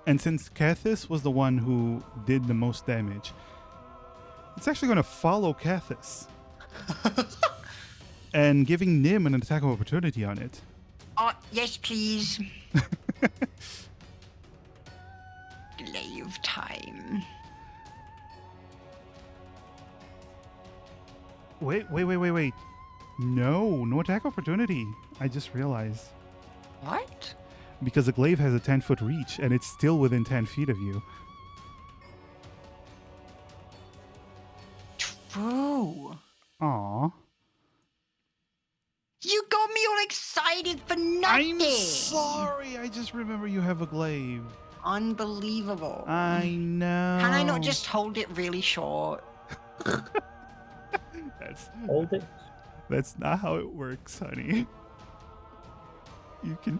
And since Cathis was the one who did the most damage, it's actually going to follow Cathis. And giving Nim an attack of opportunity on it. Oh, yes, please. Glaive time. Wait. No attack opportunity. I just realized. What? Because the glaive has a 10-foot reach and it's still within 10 feet of you. True. Aw. You got me all excited for nothing. I'm sorry. I just remember you have a glaive. Unbelievable. I know. Can I not just hold it really short? Hold it. That's not how it works, honey. You can...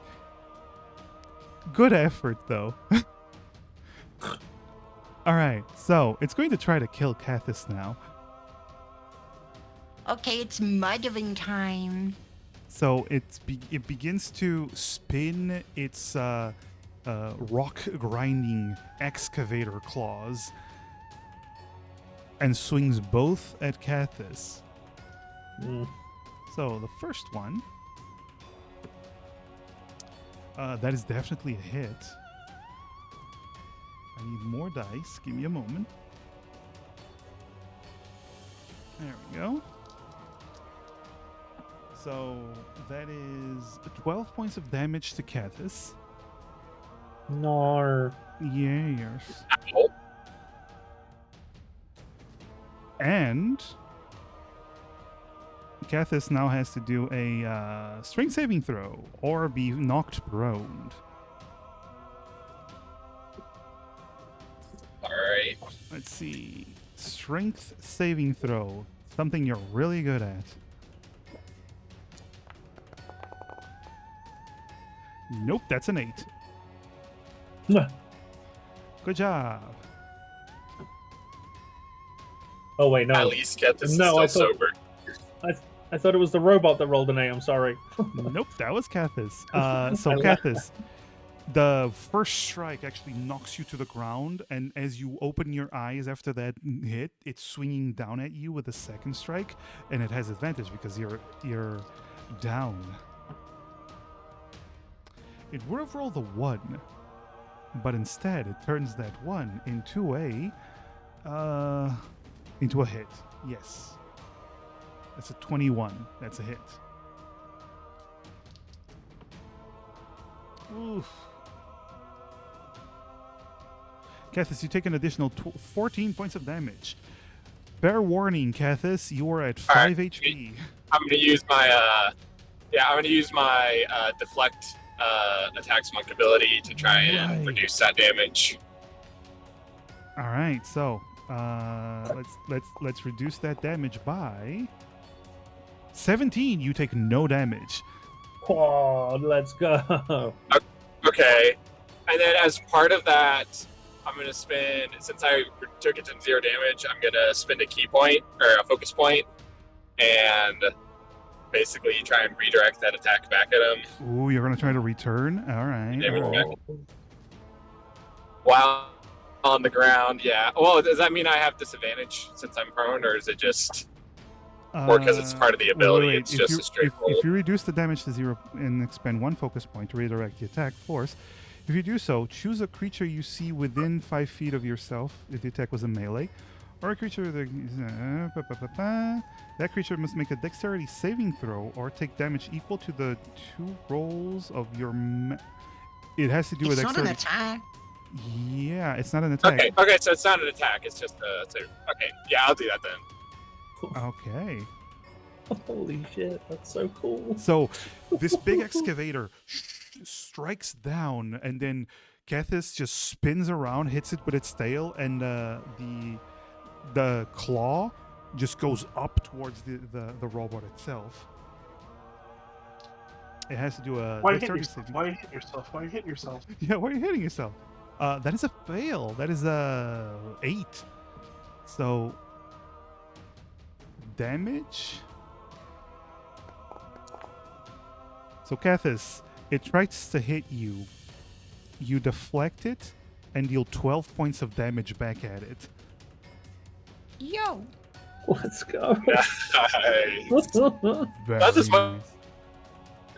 Good effort, though. Alright, so it's going to try to kill Cathis now. Okay, it's muddling time. So it begins to spin its rock-grinding excavator claws and swings both at Cathis. So the first one... that is definitely a hit. I need more dice. Give me a moment. There we go. So that is 12 points of damage to Cathis. No. Yes. Ow. And Cathis now has to do a strength saving throw or be knocked prone. Alright. Let's see. Strength saving throw. Something you're really good at. Nope, that's an 8. Good job. Oh wait, no. At least Kethis is No, still I thought- sober. I thought it was the robot that rolled an 8. I'm sorry. Nope, that was Cathis. So I like Cathis, the first strike actually knocks you to the ground, and as you open your eyes after that hit, it's swinging down at you with a second strike, and it has advantage because you're down. It would have rolled a 1, but instead it turns that 1 into a hit. Yes. That's a 21. That's a hit. Oof. Cathis, you take an additional 14 points of damage. Fair warning, Cathis, you are at 5 HP. I'm gonna use my deflect attacks monk ability to try and Right. reduce that damage. All right, so let's reduce that damage by 17. You take no damage. Oh, let's go. Okay, and then as part of that, I'm gonna spend, since I took it to 0 damage, I'm gonna spend a key point or a focus point, and basically try and redirect that attack back at him. Ooh, you're gonna try to return. All right. Damage back. While on the ground, yeah. Well, does that mean I have disadvantage since I'm prone, or is it just, or because it's part of the ability? It's If just you, a straight roll. if you reduce the damage to 0 and expend 1 focus point to redirect the attack force, if you do so, choose a creature you see within 5 feet of yourself if the attack was a melee, or a creature that creature must make a dexterity saving throw or take damage equal to the 2 rolls of your. It has to do with It's not an dexterity. attack. Yeah, it's not an attack. Okay, so it's not an attack. It's just okay. Yeah, I'll do that then. Okay. Holy shit, that's so cool. So this big excavator strikes down, and then Kethis just spins around, hits it with its tail, and the claw just goes up towards the robot itself. It has to do a Why are you dexterity hitting yourself? saving. Why are you hitting yourself? Why are you hitting yourself? Yeah, why are you hitting yourself? That is a fail. That is a 8. So damage. So Kethis, it tries to hit you. You deflect it and deal 12 points of damage back at it. Yo. Let's go. Nice. Very That's just nice.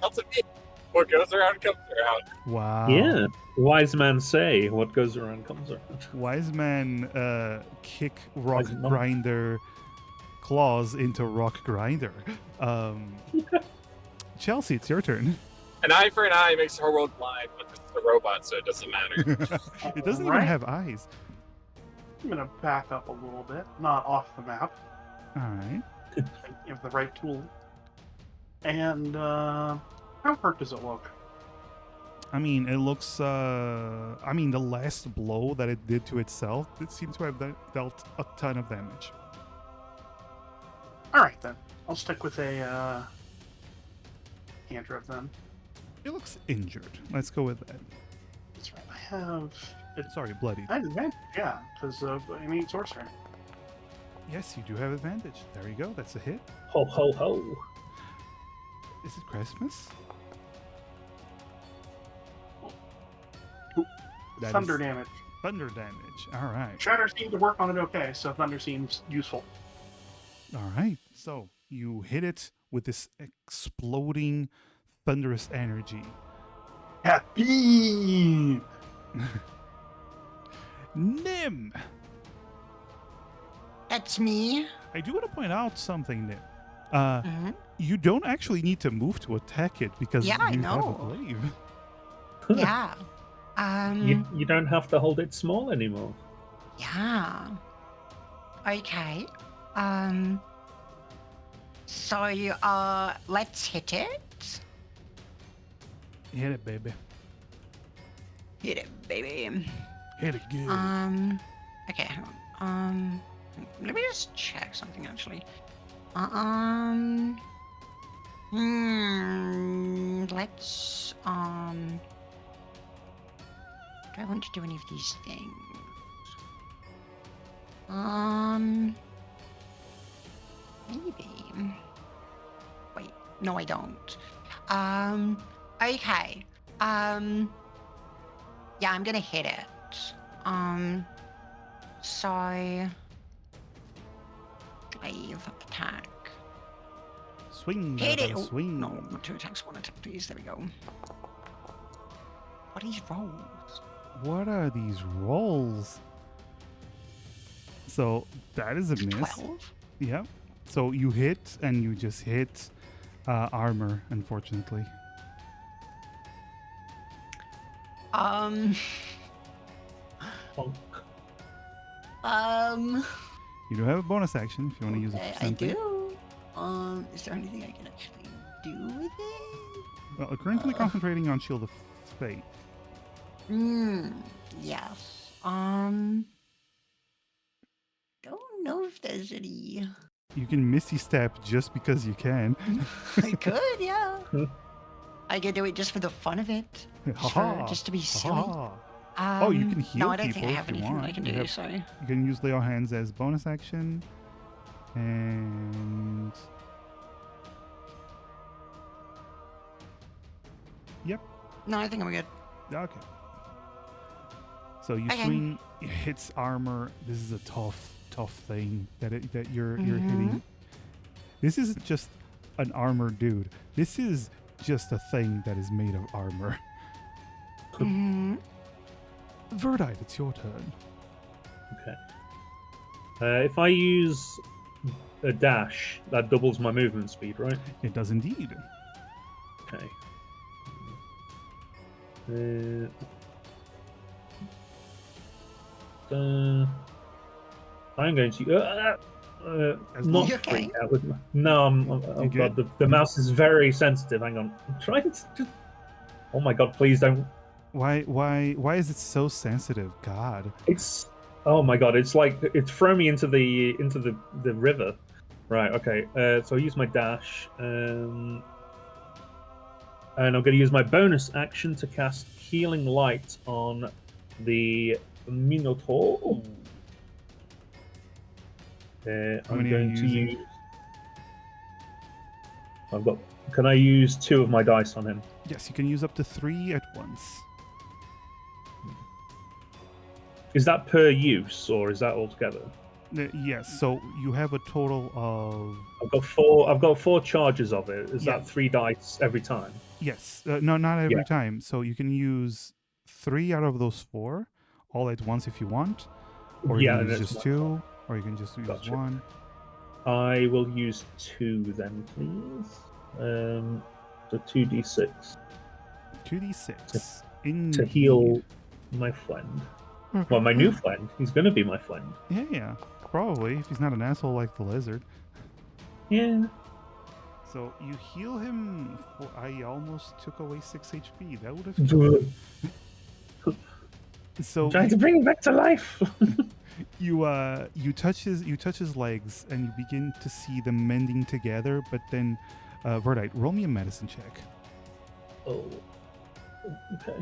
That's it. What goes around comes around. Wow. Yeah. Wise man say, what goes around comes around. Wise man kick rock Wise man. grinder claws into rock grinder. Chelsea, it's your turn. An eye for an eye makes the whole world blind, but this is a robot, so it doesn't matter. It doesn't even Alright. have eyes. I'm gonna back up a little bit, not off the map. All right. You have the right tool. And how hurt does it look? I mean, it looks. I mean, the last blow that it did to itself, it seemed to have dealt a ton of damage. All right then, I'll stick with a cantrip then. It looks injured. Let's go with that. That's right. I have. Sorry, bloody. I have advantage, yeah, because I need sorcery. Yes, you do have advantage. There you go. That's a hit. Ho ho ho. Is it Christmas? That Thunder is damage. Thunder damage. All right. Shatter seemed to work on it okay, so thunder seems useful. All right. So you hit it with this exploding, thunderous energy. Happy. Nim! That's me. I do want to point out something, Nim. Mhm. You don't actually need to move to attack it because Yeah, I you have a know. glaive. Yeah. You don't have to hold it small anymore. Yeah. Okay. So let's hit it. Hit it, baby. Hit it, baby. Hit it good. Okay, hang on. Let me just check something actually. Let's do I want to do any of these things? Maybe. Wait, no I don't. Okay. Yeah, I'm gonna hit it. So glaive attack. Swing, Hit brother, it! Oh, swing. no, not 2 attacks, 1 attack, please. There we go. What are these rolls? What are these rolls? So that is a miss. 12? Yeah. So you hit and you just hit armor, unfortunately. Bonk. You do have a bonus action if you want to use it for I something. do. Is there anything I can actually do with it? Well, currently concentrating on Shield of Fate. Yes. Don't know if there's any. You can Misty Step just because you can. I could, yeah. I could do it just for the fun of it. Just to be silly. Ha-ha. Oh, you can heal No, I don't think I people have if you anything want. I can You do, have- so. You can use Lay on Hands as bonus action. And yep. No, I think I'm good. Okay. So you Okay. swing, it hits armor. This is a tough thing that you're Mm-hmm. hitting. This isn't just an armor dude. This is just a thing that is made of armor. Mm-hmm. Verdite, it's your turn. Okay. If I use a dash, that doubles my movement speed, right? It does indeed. Okay. I'm going to As not long- You okay? freak out with my... No, oh good? god, the mouse is very sensitive. Hang on, I'm trying to. Oh my god, please don't. Why is it so sensitive? God. It's oh my god, it's like it's thrown me into the river. Right. Okay. So I use my dash, and I'm going to use my bonus action to cast Healing Light on the Minotaur. How I'm many are you going to using? use. I've got. Can I use 2 of my dice on him? Yes, you can use up to 3 at once. Is that per use or is that all together? Yes, so you have a total of I've got 4 charges of it. Is Yeah. that 3 dice every time? yes, no, not every Yeah. time. So you can use 3 out of those 4 all at once if you want, or you Yeah, can and use it's just my- 2, or you can just use Gotcha. 1. I will use 2 then, please. So 2d6 2d6 to heal my friend. Well, my new friend. He's going to be my friend. Yeah, probably if he's not an asshole like the lizard. Yeah. So you heal him. I almost took away 6 HP. That would have killed him. So Trying to bring him back to life. you touch his legs and you begin to see them mending together. But then, Verdite, roll me a medicine check. Oh. Okay.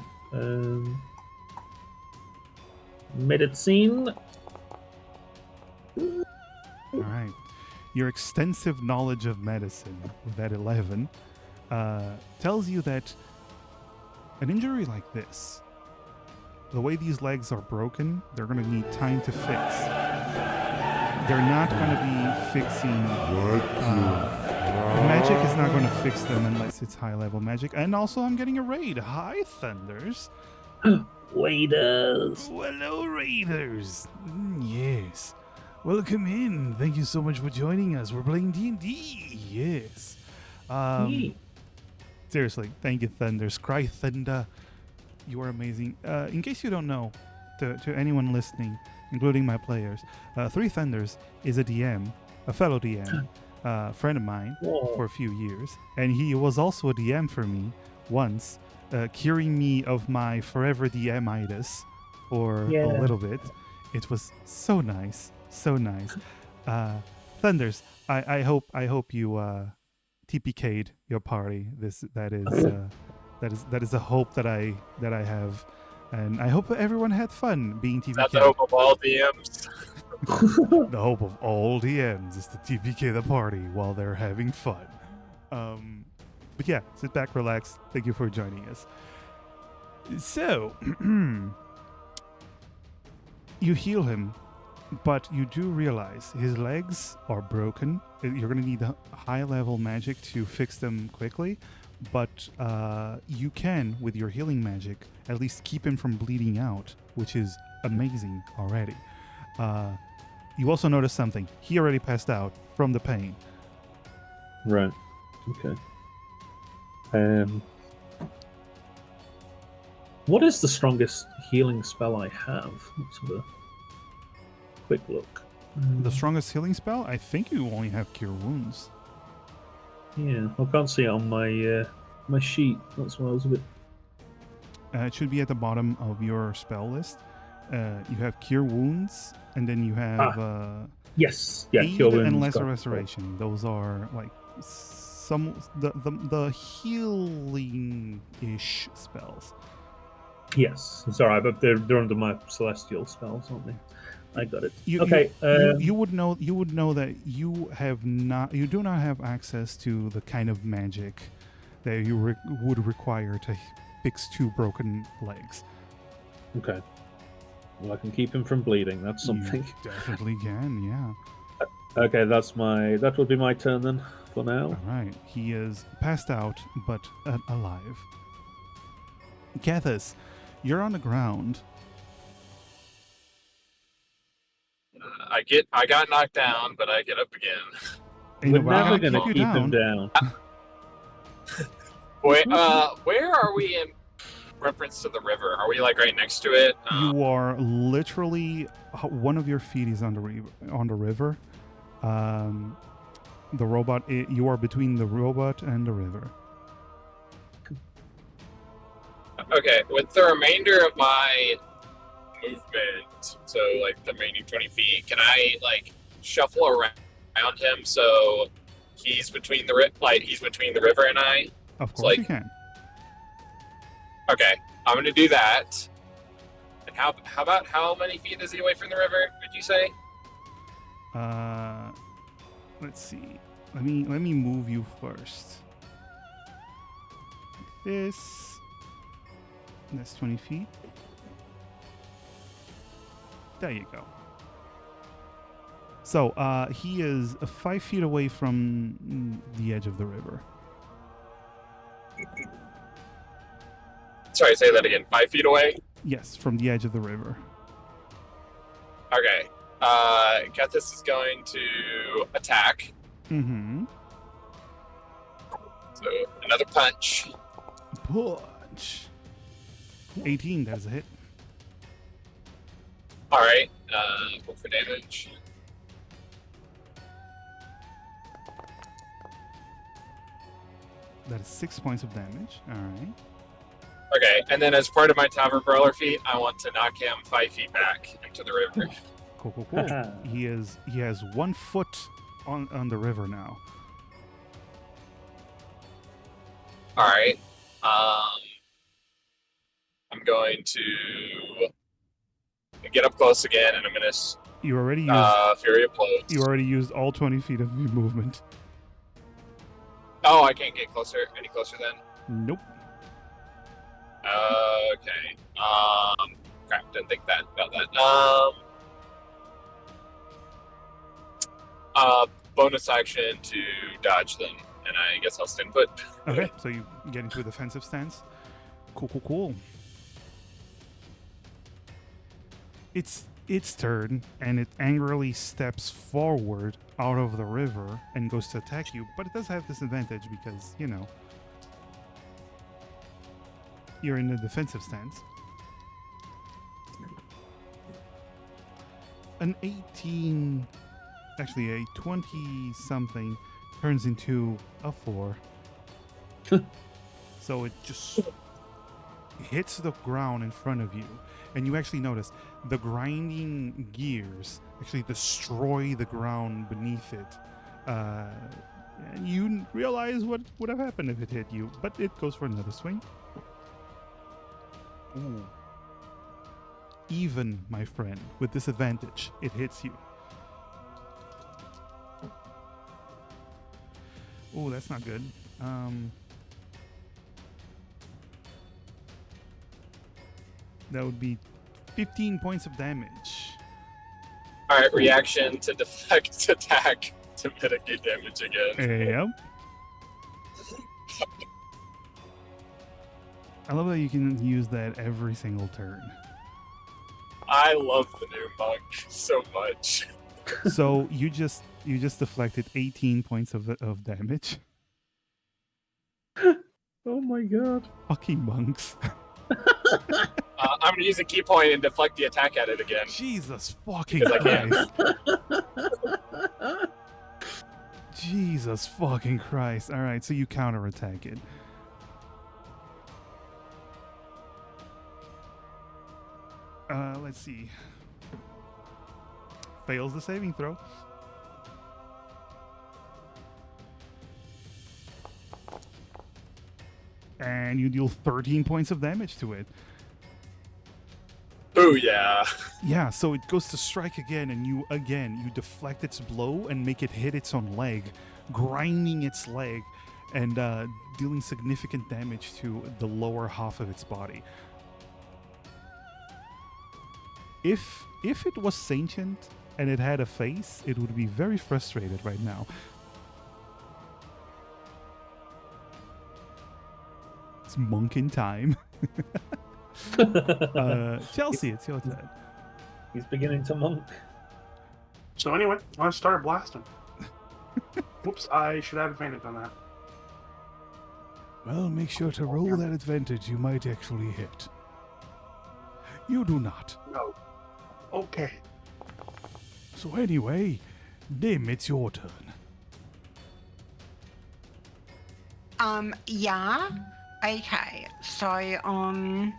Medicine. All right. Your extensive knowledge of medicine with that 11 tells you that an injury like this, the way these legs are broken, they're going to need time to fix. They're not going to be fixing. Magic is not going to fix them unless it's high level magic. And also, I'm getting a raid. Hi, Thunders. Waiters. Hello, Raiders. Yes. Welcome in. Thank you so much for joining us. We're playing D&D. Yes. Seriously, thank you, Thunders. Cry Thunder. You are amazing. In case you don't know, to anyone listening, including my players, 3 Thunders is a DM, a fellow DM, friend of mine for a few years. And he was also a DM for me once, curing me of my forever DM-itis for a little bit. It was so nice. So nice. Thunders, I hope you TPK'd your party. That is a hope that I have, and I hope everyone had fun being TPK'd. That's the hope of all DMs. The hope of all DMs is to TPK the party while they're having fun. But yeah, sit back, relax. Thank you for joining us. So, you heal him, but you do realize his legs are broken. You're going to need high-level magic to fix them quickly, but you can, with your healing magic, at least keep him from bleeding out, which is amazing already. You also notice something. He already passed out from the pain. Right. Okay. What is the strongest healing spell I have? Let's have a quick look. The strongest healing spell? I think you only have Cure Wounds. Yeah, I can't see it on my my sheet. That's why I was a bit. It should be at the bottom of your spell list. You have Cure Wounds, and then you have Yes, yeah, Aid Cure Wounds, and Lesser got it. Restoration. Those are like the healing-ish spells. Yes, it's alright, but they're under my celestial spells, aren't they? I got it. You would know that you do not have access to the kind of magic that you would require to fix 2 broken legs. Okay. Well, I can keep him from bleeding. That's something. You definitely can, yeah. Okay, that would be my turn then. For now. All right, he is passed out but alive. Gathus, you're on the ground. I got knocked down, but I get up again. Ain't We're nobody never gonna gonna keep you keep him down. Wait, where are we in reference to the river? Are we like right next to it? You are literally one of your feet is on the river. The robot. You are between the robot and the river. Okay, with the remainder of my movement, so like the remaining 20 feet, can I like shuffle around him so he's between he's between the river and I? Of It's course like- you can. Okay, I'm gonna do that. And how about how many feet is he away from the river? Did you say? Let's see. Let me move you first. This. That's 20 feet. There you go. So he is 5 feet away from the edge of the river. Sorry, say that again. 5 feet away. Yes, from the edge of the river. Okay. Gethys is going to attack. Mm-hmm. So another punch. Punch. 18, that's a hit. All right. Roll for damage. That is 6 points of damage. All right. Okay, and then as part of my Tavern Brawler feat, I want to knock him 5 feet back into the river. Cool. He has 1 foot on the river now. All right. I'm going to get up close again, and I'm going to You already used Fury of Blows. you already used all 20 feet of your movement. Oh, I can't get any closer then. Nope. Okay. Crap, didn't think about that. Bonus action to dodge them, and I guess I'll stand put. Okay, so you get into a defensive stance. Cool. It's its turn, and it angrily steps forward out of the river and goes to attack you, but it does have disadvantage because, you know, you're in a defensive stance. An 18, actually a 20-something turns into a 4. So it just hits the ground in front of you, and you actually notice the grinding gears actually destroy the ground beneath it. And you realize what would have happened if it hit you, but it goes for another swing. Ooh. Even, my friend, with disadvantage, it hits you. Oh, that's not good. That would be 15 points of damage. All right, reaction to deflect attack to mitigate damage again. Yep. I love that you can use that every single turn. I love the new monk so much. So you just deflected 18 points of damage. Oh my god. Fucking monks. I'm gonna use a key point and deflect the attack at it again. Jesus fucking Because I can. Christ. Jesus fucking Christ. Alright, so you counterattack it. Let's see. Fails the saving throw. And you deal 13 points of damage to it. Ooh, yeah. Yeah, so it goes to strike again, and you deflect its blow and make it hit its own leg, grinding its leg and dealing significant damage to the lower half of its body. If it was sentient and it had a face, it would be very frustrated right now. It's monkin' time. Chelsea, it's your turn. He's beginning to monk. So anyway, I started blasting. Whoops, I should have advantage on that. Well, make sure to roll that advantage. You might actually hit. You do not. No. Okay. So anyway, Nim, it's your turn. Yeah. Okay. So,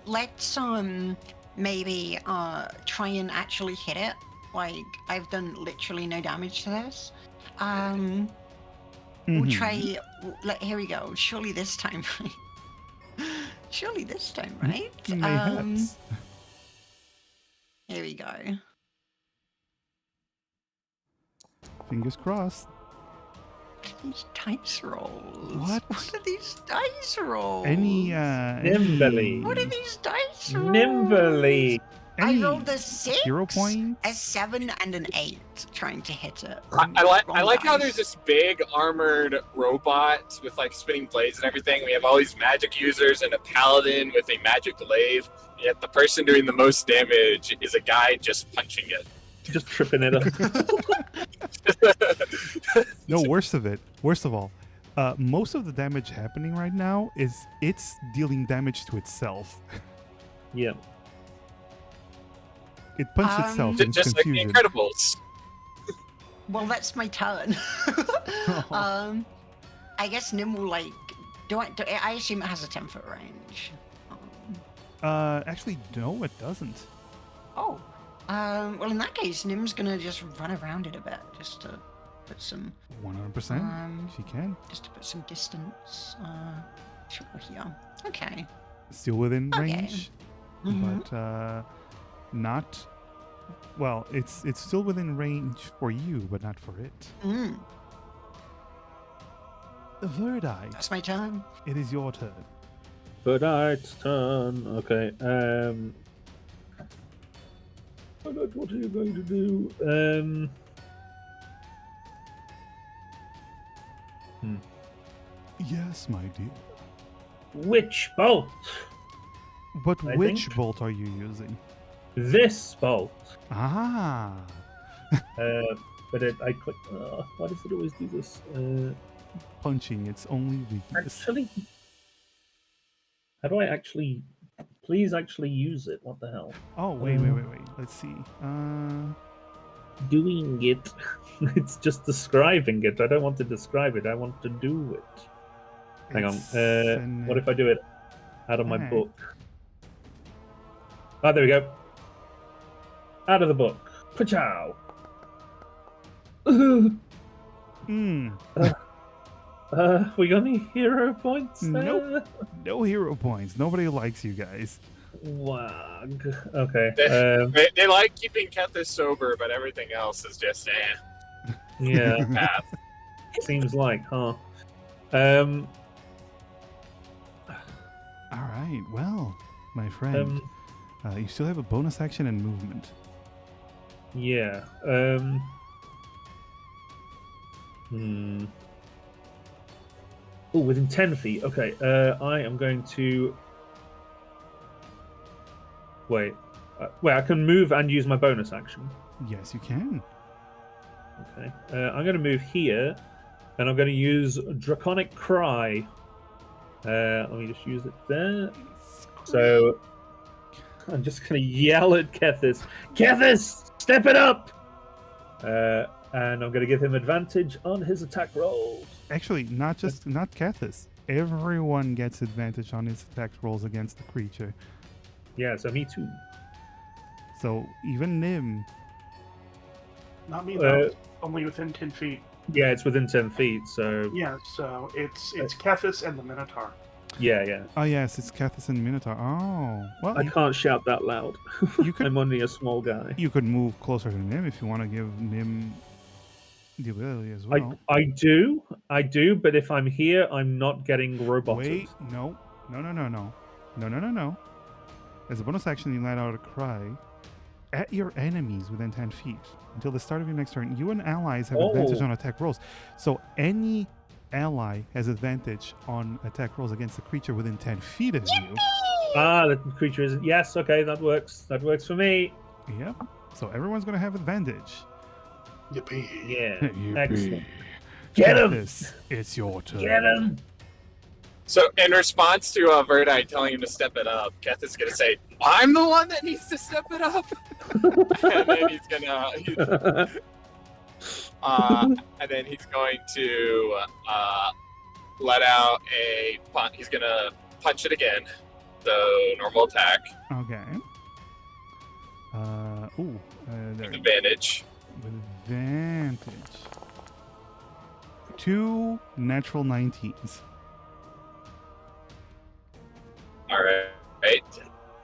let's, maybe, try and actually hit it. Like, I've done literally no damage to this. We'll try, here we go. Surely this time, right? Surely this time, right? Mayhaps. Here we go. Fingers crossed. What are these dice rolls? What? What are these dice rolls? Nimbly. What are these dice rolls? Nimbly. I rolled a 6, hero points? a 7, and an 8 trying to hit it. I like how dice. there's this big armored robot with like spinning blades and everything. We have all these magic users and a paladin with a magic glaive. Yet the person doing the most damage is a guy just punching it. Just tripping it up. No, worst of all, most of the damage happening right now is it's dealing damage to itself. Yeah. It punched itself in Just like the confusion. Incredibles. Well, that's my turn. I guess Nim will like. I assume it has a 10-foot range. Actually, no, it doesn't. Oh. Well, in that case, Nim's gonna just run around it a bit, just to put some. 100%. She can. Just to put some distance. Sure, here. Okay. Still within Okay. range, Mhm. but not. Well, it's still within range for you, but not for it. Mm, Third Eye, that's my turn. it is your turn. But it's turn. Okay. What are you going to do? Yes, my dear. Which bolt? But I which think- bolt are you using? This bolt. Ah, But I click. Why does it always do this? punching. It's only weakness. Actually, how do I actually? Please actually use it. What the hell? Oh, wait. Let's see. Doing it. It's just describing it. I don't want to describe it. I want to do it. Hang on. It's an What if I do it out of my attack. book? Oh, there we go. Out of the book. Pachow. Mm, We got any hero points there? Nope. no hero points. Nobody likes you guys. Wag. Okay. They like keeping Kethis sober, but everything else is just Yeah. path. Seems like, huh? All right. Well, my friend, you still have a bonus action and movement. Yeah. Oh, within 10 feet. Okay. I am going to. Wait. Wait, I can move and use my bonus action. Yes, you can. Okay. I'm going to move here, and I'm going to use Draconic Cry. Let me just use it there. So I'm just going to yell at Kethis. Kethis, step it up! And I'm going to give him advantage on his attack rolls. Actually, not Kethis. Everyone gets advantage on his attack rolls against the creature. Yeah, so me too. So even Nim. Not me though. It's only within 10 feet. Yeah, it's within 10 feet, so Yeah, so it's Kethis and the Minotaur. yeah. Oh yes, it's Kethis and Minotaur. Oh, well, I can't shout that loud. you could I'm only a small guy. you could move closer to Nim if you want to give Nim the ability as well. I do, but if I'm here, I'm not getting roboted. Wait, no. As a bonus action, you let out a cry at your enemies within 10 feet. Until the start of your next turn, you and allies have advantage on attack rolls. So any ally has advantage on attack rolls against the creature within 10 feet of you. Ah, the creature isn't. Yes, okay, that works. That works for me. Yep. So everyone's gonna have advantage. Yippee. Yeah. Yippee. Excellent. Get him! Kathis, it's your turn. Get him! So in response to Verdite telling him to step it up, Keth is gonna say, "I'm the one that needs to step it up," and then he's going to let out a punch. He's gonna punch it again. So normal attack. Okay. There. With advantage. With advantage. 2 natural 19s. Alright.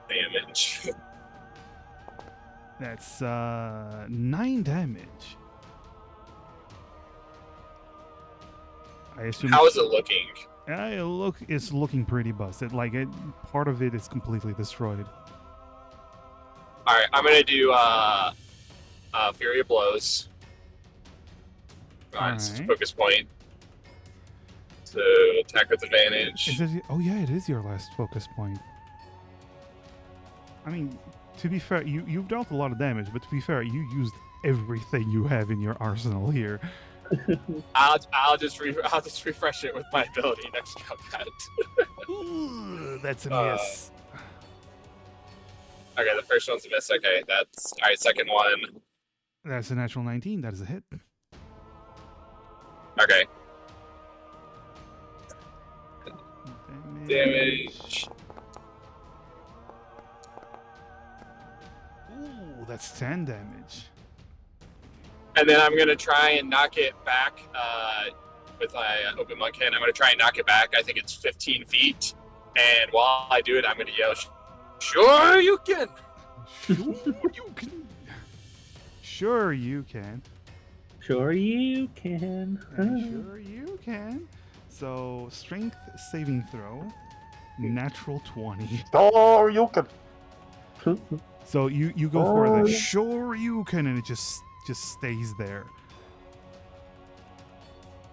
Damage. That's 9 damage. I assume. How is it looking? It's looking pretty busted. Like part of it is completely destroyed. Alright, I'm gonna do Fury of Blows. Alright, Alright. focus point. So attack with advantage. Oh yeah, it is your last focus point. I mean, to be fair, you've dealt a lot of damage, but to be fair, you used everything you have in your arsenal here. I'll just refresh it with my ability next combat. Ooh, that's a Uh, miss. Okay, the first one's a miss. Okay, that's alright. Second one. That's a natural 19. That is a hit. Okay, damage. Ooh, that's 10 damage. And then I'm gonna try and knock it back with my open monk hand. I'm gonna try and knock it back. I think it's 15 feet. And while I do it, I'm gonna yell, "Sure you can!" Sure you can. Sure you can. Sure you can. Sure you can. So, strength saving throw, natural 20. Oh, you can. So you go for the sure you can, and it just stays there.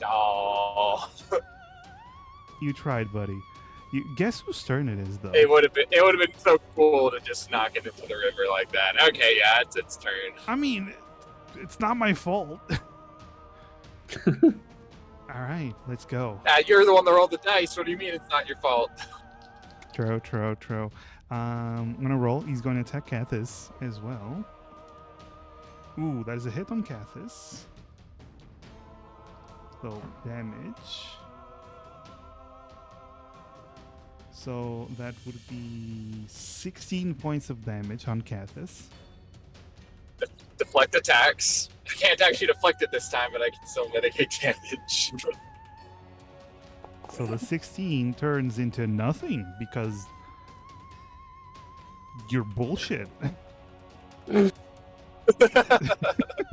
Oh, You tried, buddy. Guess whose turn it is, though? it would have been so cool to just knock it into the river like that. Okay, yeah, it's its turn. I mean, it's not my fault. All right, let's go. You're the one that rolled the dice. What do you mean it's not your fault? True. I'm gonna roll. He's going to attack Kathis as well. Ooh, that is a hit on Kathis. So damage. So that would be 16 points of damage on Kathis. Deflect attacks. I can't actually deflect it this time, but I can still mitigate damage. So the 16 turns into nothing because you're bullshit.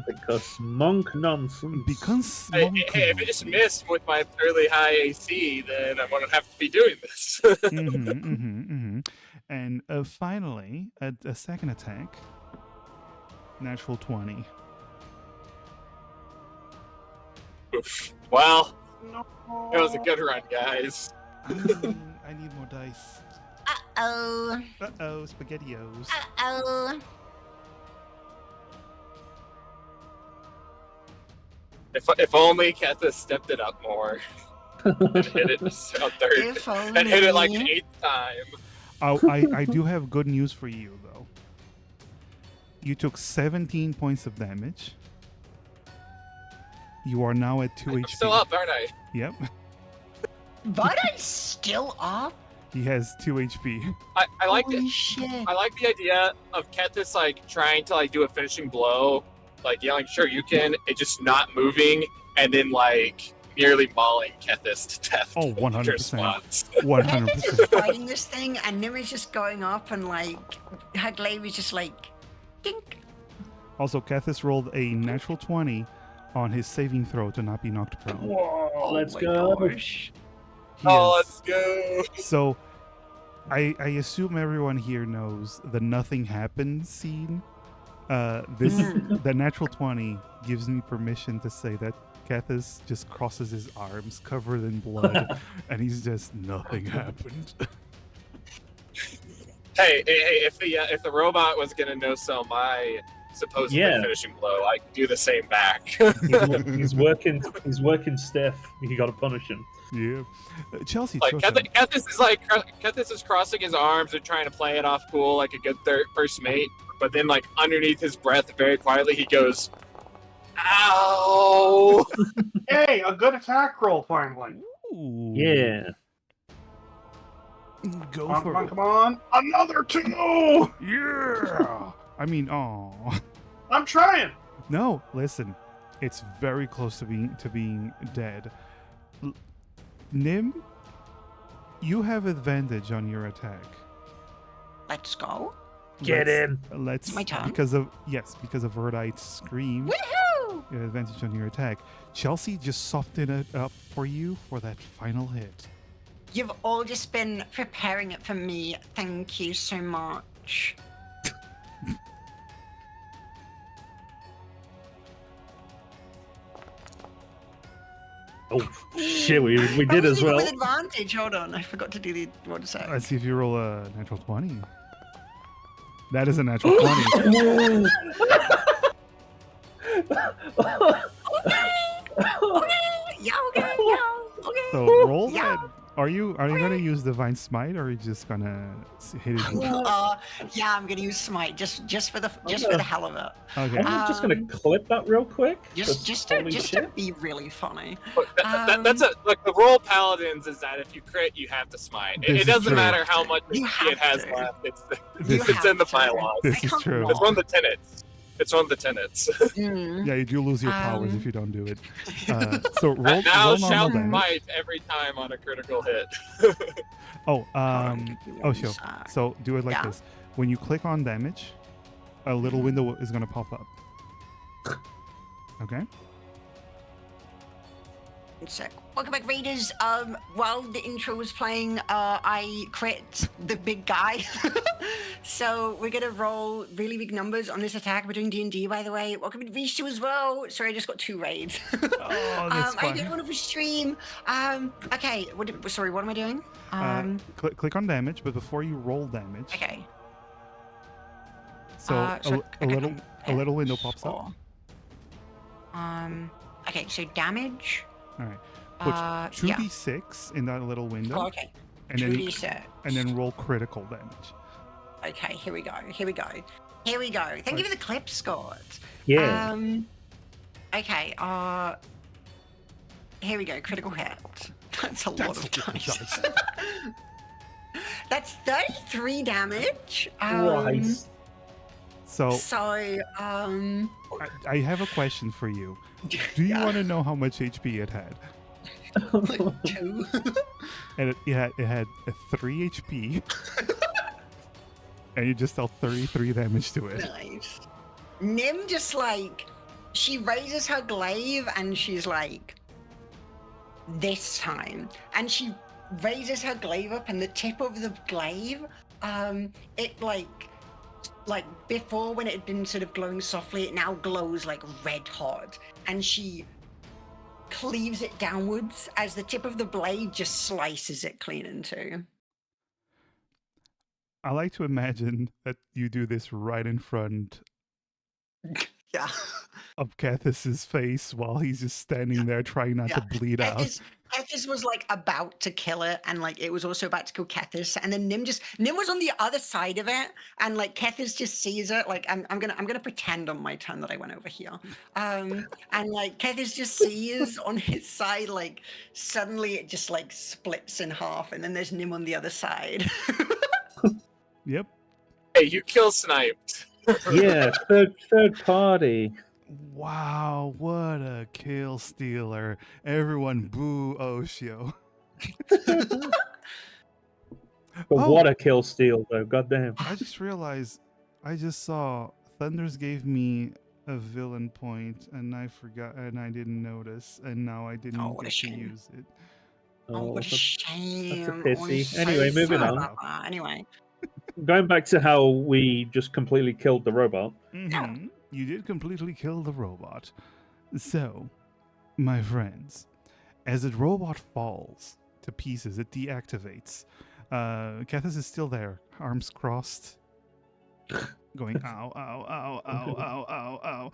Because monk nonsense. Because Hey, if it just missed with my fairly high AC, then I'm gonna have to be doing this. And finally, a second attack. Natural 20. Oof. Well, No. it was a good run, guys. I need more dice. Uh-oh. Uh-oh, SpaghettiOs. Uh-oh. If only Kethis stepped it up more. And hit it on third. If And hit it like only. an 8th time. I do have good news for you, though. You took 17 points of damage. You are now at 2 I'm HP. still up, aren't I? Yep. But I still up? He has 2 HP. I like Holy it. shit. I like the idea of Kethis like trying to like do a finishing blow, like yelling, "Sure you can!" It just not moving, and then like nearly mauling Kethis to death. Oh, 100%. Response. Kethis 100%. is fighting this thing, and Nim is just going up, and like, her glaive is just like, dink. Also, Kathis rolled a natural 20 on his saving throw to not be knocked prone. Whoa, let's my go. gosh. He Oh, is- let's go. So, I assume everyone here knows the nothing happened scene. The natural 20 gives me permission to say that Kathis just crosses his arms covered in blood, and he's just nothing happened. Hey, if the robot was gonna no sell my supposedly Yeah. finishing blow, I can do the same back. He's working. He's working stiff. You got to punish him. Yeah. Chelsea, Like it's your turn. Kethis is crossing his arms and trying to play it off cool like a good first mate, but then like underneath his breath, very quietly, he goes, "Ow!" Hey, a good attack roll finally. Ooh. Yeah. Go Come on, for come on, it. come on. Another 2! Yeah. I mean, oh. I'm trying. No, listen. It's very close to being dead. Nim, you have advantage on your attack. Let's go. Get in. Let's My turn? because of Verdite's scream. Woohoo! You have advantage on your attack. Chelsea just softened it up for you for that final hit. You've all just been preparing it for me. Thank you so much. Oh shit, we I did was as even well. with advantage. Hold on, I forgot to do the what is that? Let's see if you roll a natural 20. That is a natural 20. Yeah, okay. So roll Yeah. that. Are you gonna use Divine Smite or are you just gonna hit it? Yeah, I'm gonna use smite just for the hell of it. Okay. I'm just gonna clip that real quick. Just to be really funny. That's like the role paladins is that if you crit, you have to smite. This It is doesn't true. matter how much You HP it have has to. left. This It's in the have to. bylaws. This is Come true. It's one of the tenets. It's one of the tenets. Mm. Yeah, you do lose your powers Um, if you don't do it. So roll Now normal shout damage. might every time on a critical hit. Oh, on, give me oh, one sure. sec. So do it like Yeah. this. When you click on damage, a little window is gonna pop up. Okay. One sec. Welcome back, readers. While the intro was playing, I crit the big guy. So we're gonna roll really big numbers on this attack. We're doing D&D, by the way. Welcome to Reach 2 as well. Sorry, I just got 2 raids. Oh, that's I fine. did want to stream. Okay. Sorry, what am I doing? Click on damage, but before you roll damage, Okay. so a little window pops up. Okay, so damage. All right. Put Yeah. 2d6 in that little window, Oh, okay. and then 2d6. roll critical damage. Okay, here we go. Thank you for the clip, Scott. Yeah. Okay, here we go. Critical hit. That's a lot of dice. That's 33 damage. Christ. So So, I have a question for you. Do you yeah, want to know how much HP it had? like 2. And it had a 3 HP, and you just dealt 33 damage to it. Nice. Nim just like, she raises her glaive and she's like, this time. And she raises her glaive up and the tip of the glaive, it like before when it had been sort of glowing softly, it now glows like red hot. And she cleaves it downwards as the tip of the blade just slices it clean in two. I like to imagine that you do this right in front Yeah. of Cathis's face while he's just standing there trying not to bleed out. Kethis was like about to kill it, and like it was also about to kill Kethis, and then Nim was on the other side of it, and like Kethis just sees it. Like I'm gonna pretend on my turn that I went over here, and like Kethis just sees on his side, like suddenly it just like splits in half, and then there's Nim on the other side. Yep. Hey, you kill sniped. Yeah, third party. Wow, what a kill stealer. Everyone boo Oshio. But Oh. what a kill steal, though. Goddamn. I just realized I just saw Thunders gave me a villain point and I forgot and I didn't notice and now I didn't what a get to shame. use it. Oh, what a that's- shame. that's a Oh, I'm pity. so Anyway, moving sorry on. about that. Anyway. Going back to how we just completely killed the robot. Mhm. You did completely kill the robot. So, my friends, as the robot falls to pieces, it deactivates. Cathis is still there, arms crossed. going ow, ow, ow, ow, ow, ow, ow.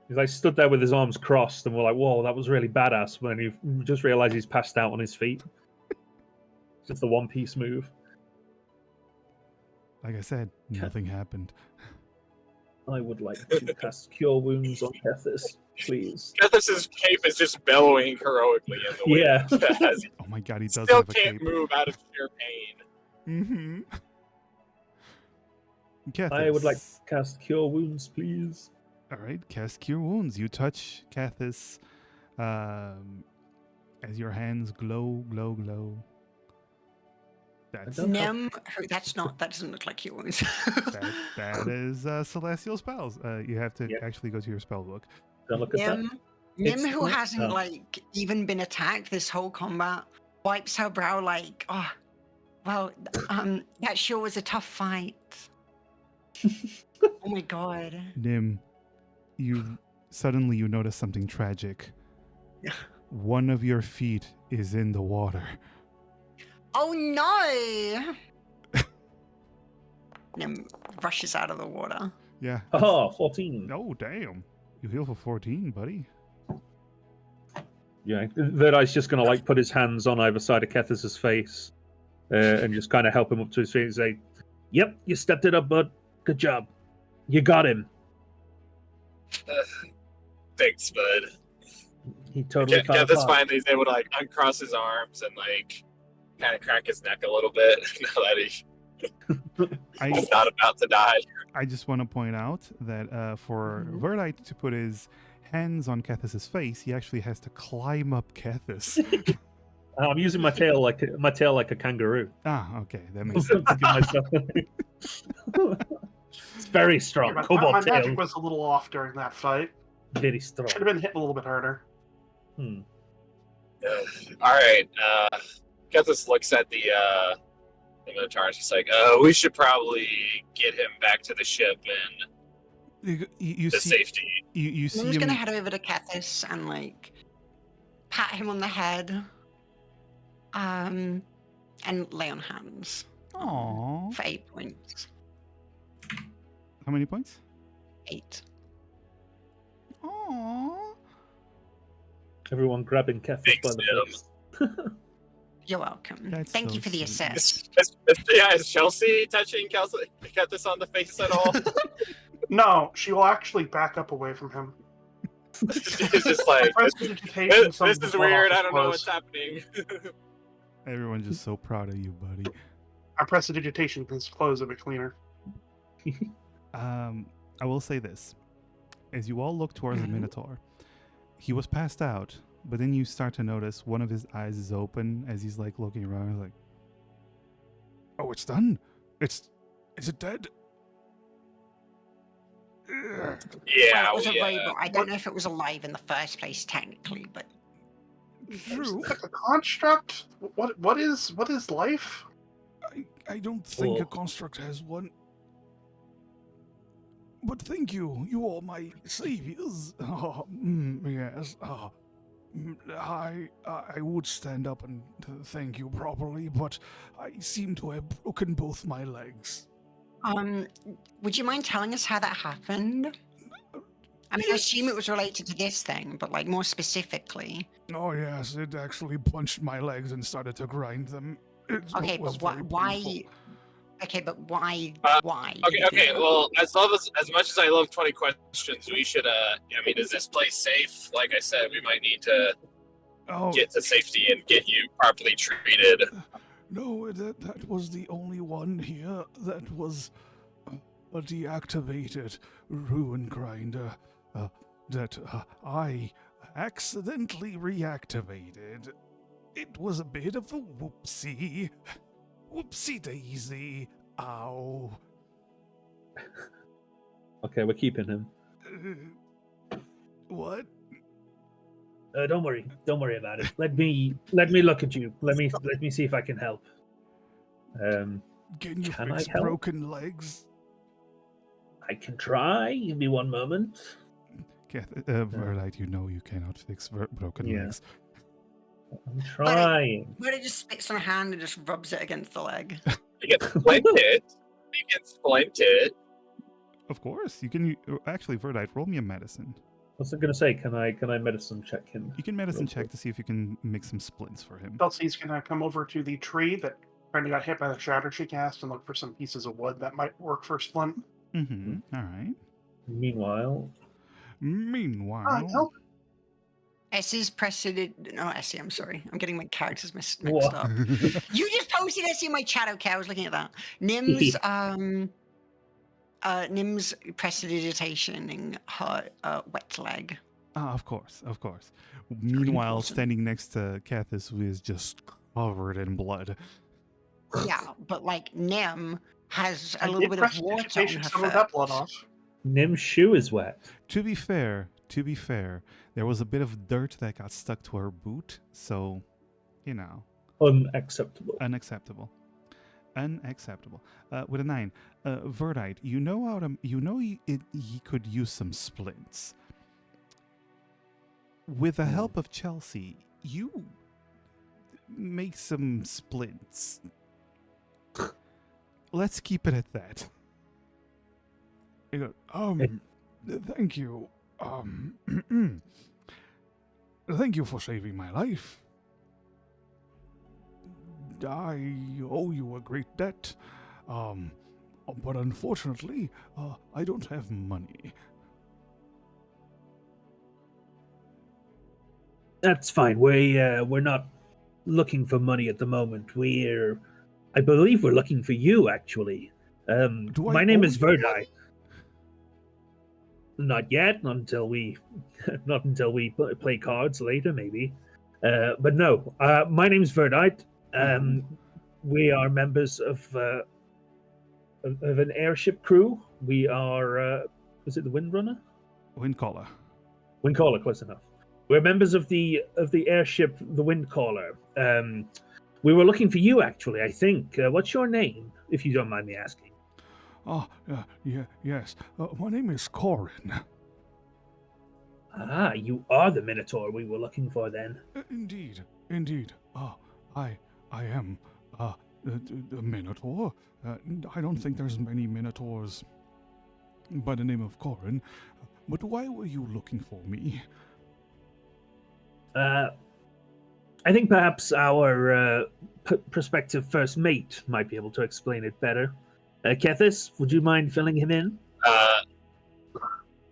He's like stood there with his arms crossed, and we're like, "Whoa, that was really badass." When you just realize he's passed out on his feet. Just the One Piece move. Like I said, nothing happened. I would like to cast Cure Wounds on Kethis, please. Kethis' cape is just bellowing heroically in the wind. Yeah. As he Oh my god, he does still have a can't cape. move out of sheer pain. Mm-hmm. Kethis. I would like to cast Cure Wounds, please. All right, cast Cure Wounds. You touch Kethis as your hands glow, glow, glow. That's don't have- Nim, that doesn't look like Cure Wounds. that is celestial spells. You have to Yeah. actually go to your spell book. Don't look at that. Nim, It's who not- hasn't oh. like even been attacked this whole combat, wipes her brow like, oh, well, that sure was a tough fight. Oh my god. Nim, you suddenly notice something tragic. Yeah. One of your feet is in the water. Oh no! Nim rushes out of the water. Yeah. Oh, 14. Oh, damn. You heal for 14, buddy. Yeah, Verdi's just gonna like put his hands on either side of Kethis' face and just kind of help him up to his feet and say, "Yep, you stepped it up, bud. Good job. You got him. Thanks, bud. He totally fell Kethis apart." finally is able to like uncross his arms and like kind of crack his neck a little bit now that he's not about to die. I just want to point out that for Verdite to put his hands on Kethis' face, he actually has to climb up Kethis. I'm using my tail like a kangaroo. Ah, okay, that makes To sense. give myself- It's very strong. My Cobalt magic tail, was a little off during that fight. very strong. Should have been hit a little bit harder. Hmm. All right. Kethis looks at the Minotaur. She's like, we should probably get him back to the ship and You to see, safety. you see Nim's him. gonna head over to Kethis and like pat him on the head, and lay on hands Aww. for 8 points. How many points? 8. Aww. Everyone grabbing Kethis by Thanks, the face. You're welcome. That's Thank so you for the sweet. assist. Is Chelsea touching Kethis on the face at all? No, she will actually back up away from him. She's just like, Prestidigitation, this some is of the blood weird. off I his don't know clothes. what's happening. Everyone's just so proud of you, buddy. Our prestidigitation his clothes a bit cleaner. I will say this. As you all look towards the Mhm. Minotaur, he was passed out, but then you start to notice one of his eyes is open as he's like looking around. He's like, "Oh, it's done. Is it dead?" Ugh. Yeah, Well, it was a we, robot. I don't know if it was alive in the first place, technically, but True. Like a construct? What is life? I don't think a Oh. construct has one. But thank you. You are my saviors. Yes. I would stand up and thank you properly, but I seem to have broken both my legs. would you mind telling us how that happened? I mean, I assume it was related to this thing, but like more specifically. Oh yes, it actually punched my legs and started to grind them. It Okay, was but very why? painful. Okay, but why? Uh, Why? Okay. Well, as much as I love 20 questions, we should. I mean, is this place safe? Like I said, we might need to Oh get to safety and get you properly treated. no, that was the only one here that was a deactivated ruin grinder that I accidentally reactivated. It was a bit of a whoopsie. Whoopsie daisy. Ow. Okay, we're keeping him. What? Don't worry about it. Let me look at you. Let me see if I can help. Can you Can I fix help? broken legs? I can try. Give me one moment. Verlight, you know you cannot fix broken Yeah. legs. I'm trying. But it just spits on a hand and just rubs it against the leg. You get splendid. You can splint it. Of course, you can. Actually, Verdite, roll me a medicine. What's I going to say? Can I medicine check him? You can medicine Real check quick. to see if you can make some splints for him. Chelsea's gonna come over to the tree that kind of got hit by the shatter she cast and look for some pieces of wood that might work for splint. Mm-hmm. All right. Meanwhile, Meanwhile, Essie's President. No, Essie, I'm sorry. I'm getting my characters mixed What? up. You just posted Essie in my chat, okay? I was looking at that. Nim's Nim's prestidigitating her wet leg. of course, of course. Meanwhile, important. standing next to Cathis, who is just covered in blood. Yeah, but like Nim has a I little did bit of water on prestidigitation her some of that blood foot. off. Nim's shoe is wet. To be fair, there was a bit of dirt that got stuck to her boot, so, you know, Unacceptable. unacceptable. Unacceptable. With a 9, Verdite, you know how to, he could use some splints. With the help of Chelsea, you make some splints. Let's keep it at that. Thank you. Thank you for saving my life. I owe you a great debt. But unfortunately, I don't have money. That's fine. We're not looking for money at the moment. I believe we're looking for you actually. Do I My name owe is you Verdite. money? Not yet. Not until we play cards later, maybe. But no. My name's Verdite. We are members of an airship crew. We are. Was it the Windrunner? Windcaller. Windcaller, close enough. We're members of the airship, the Windcaller. We were looking for you, actually. I think. What's your name, if you don't mind me asking? Yes. My name is Corin. Ah, you are the Minotaur we were looking for, then. Indeed. I am a Minotaur. I don't think there's many Minotaurs by the name of Corin. But why were you looking for me? I think perhaps our prospective first mate might be able to explain it better. Kethis, would you mind filling him in?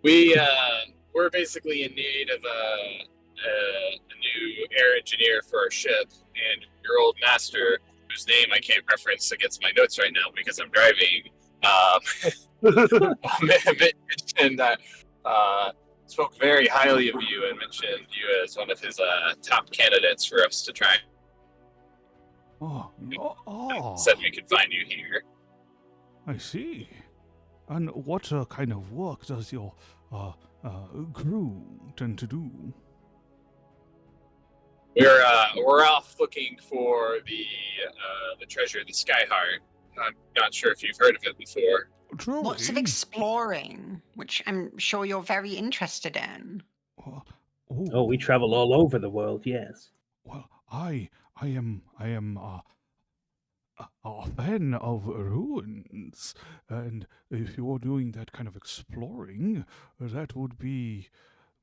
We're basically in need of a new air engineer for our ship, and your old master, whose name I can't reference against my notes right now because I'm driving, mentioned that spoke very highly of you and mentioned you as one of his top candidates for us to try. Said we could find you here. I see. And what kind of work does your crew tend to do? We're off looking for the treasure of the Skyheart. I'm not sure if you've heard of it before. Truly? Lots of exploring, which I'm sure you're very interested in. Oh, we travel all over the world, yes. Well, I am a fan of ruins, and if you're doing that kind of exploring, that would be.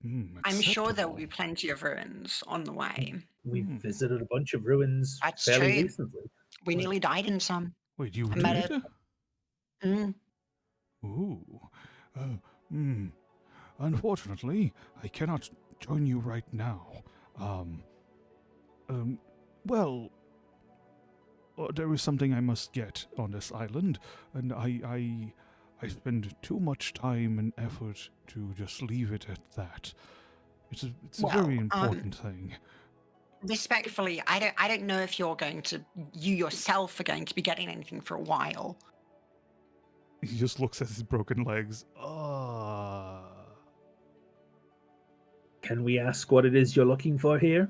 I'm sure there will acceptable. be plenty of ruins on the way. We've visited a bunch of ruins That's fairly true. recently. We nearly died in some. Wait, you I met did? Ooh. Unfortunately, I cannot join you right now. Well, there is something I must get on this island, and I spend too much time and effort to just leave it at that. It's a very important thing. Respectfully, I don't know if you yourself are going to be getting anything for a while. He just looks at his broken legs. Can we ask what it is you're looking for here?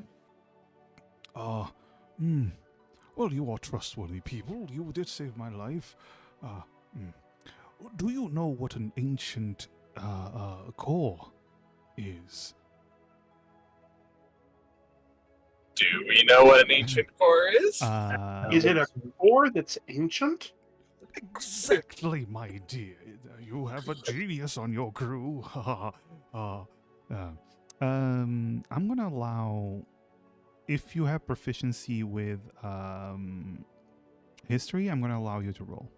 Well, you are trustworthy people. You did save my life. Do you know what an ancient core is? Do we know what an ancient core is? Is it a core that's ancient? Exactly, my dear. You have a genius on your crew. I'm gonna allow, if you have proficiency with history, I'm gonna allow you to roll.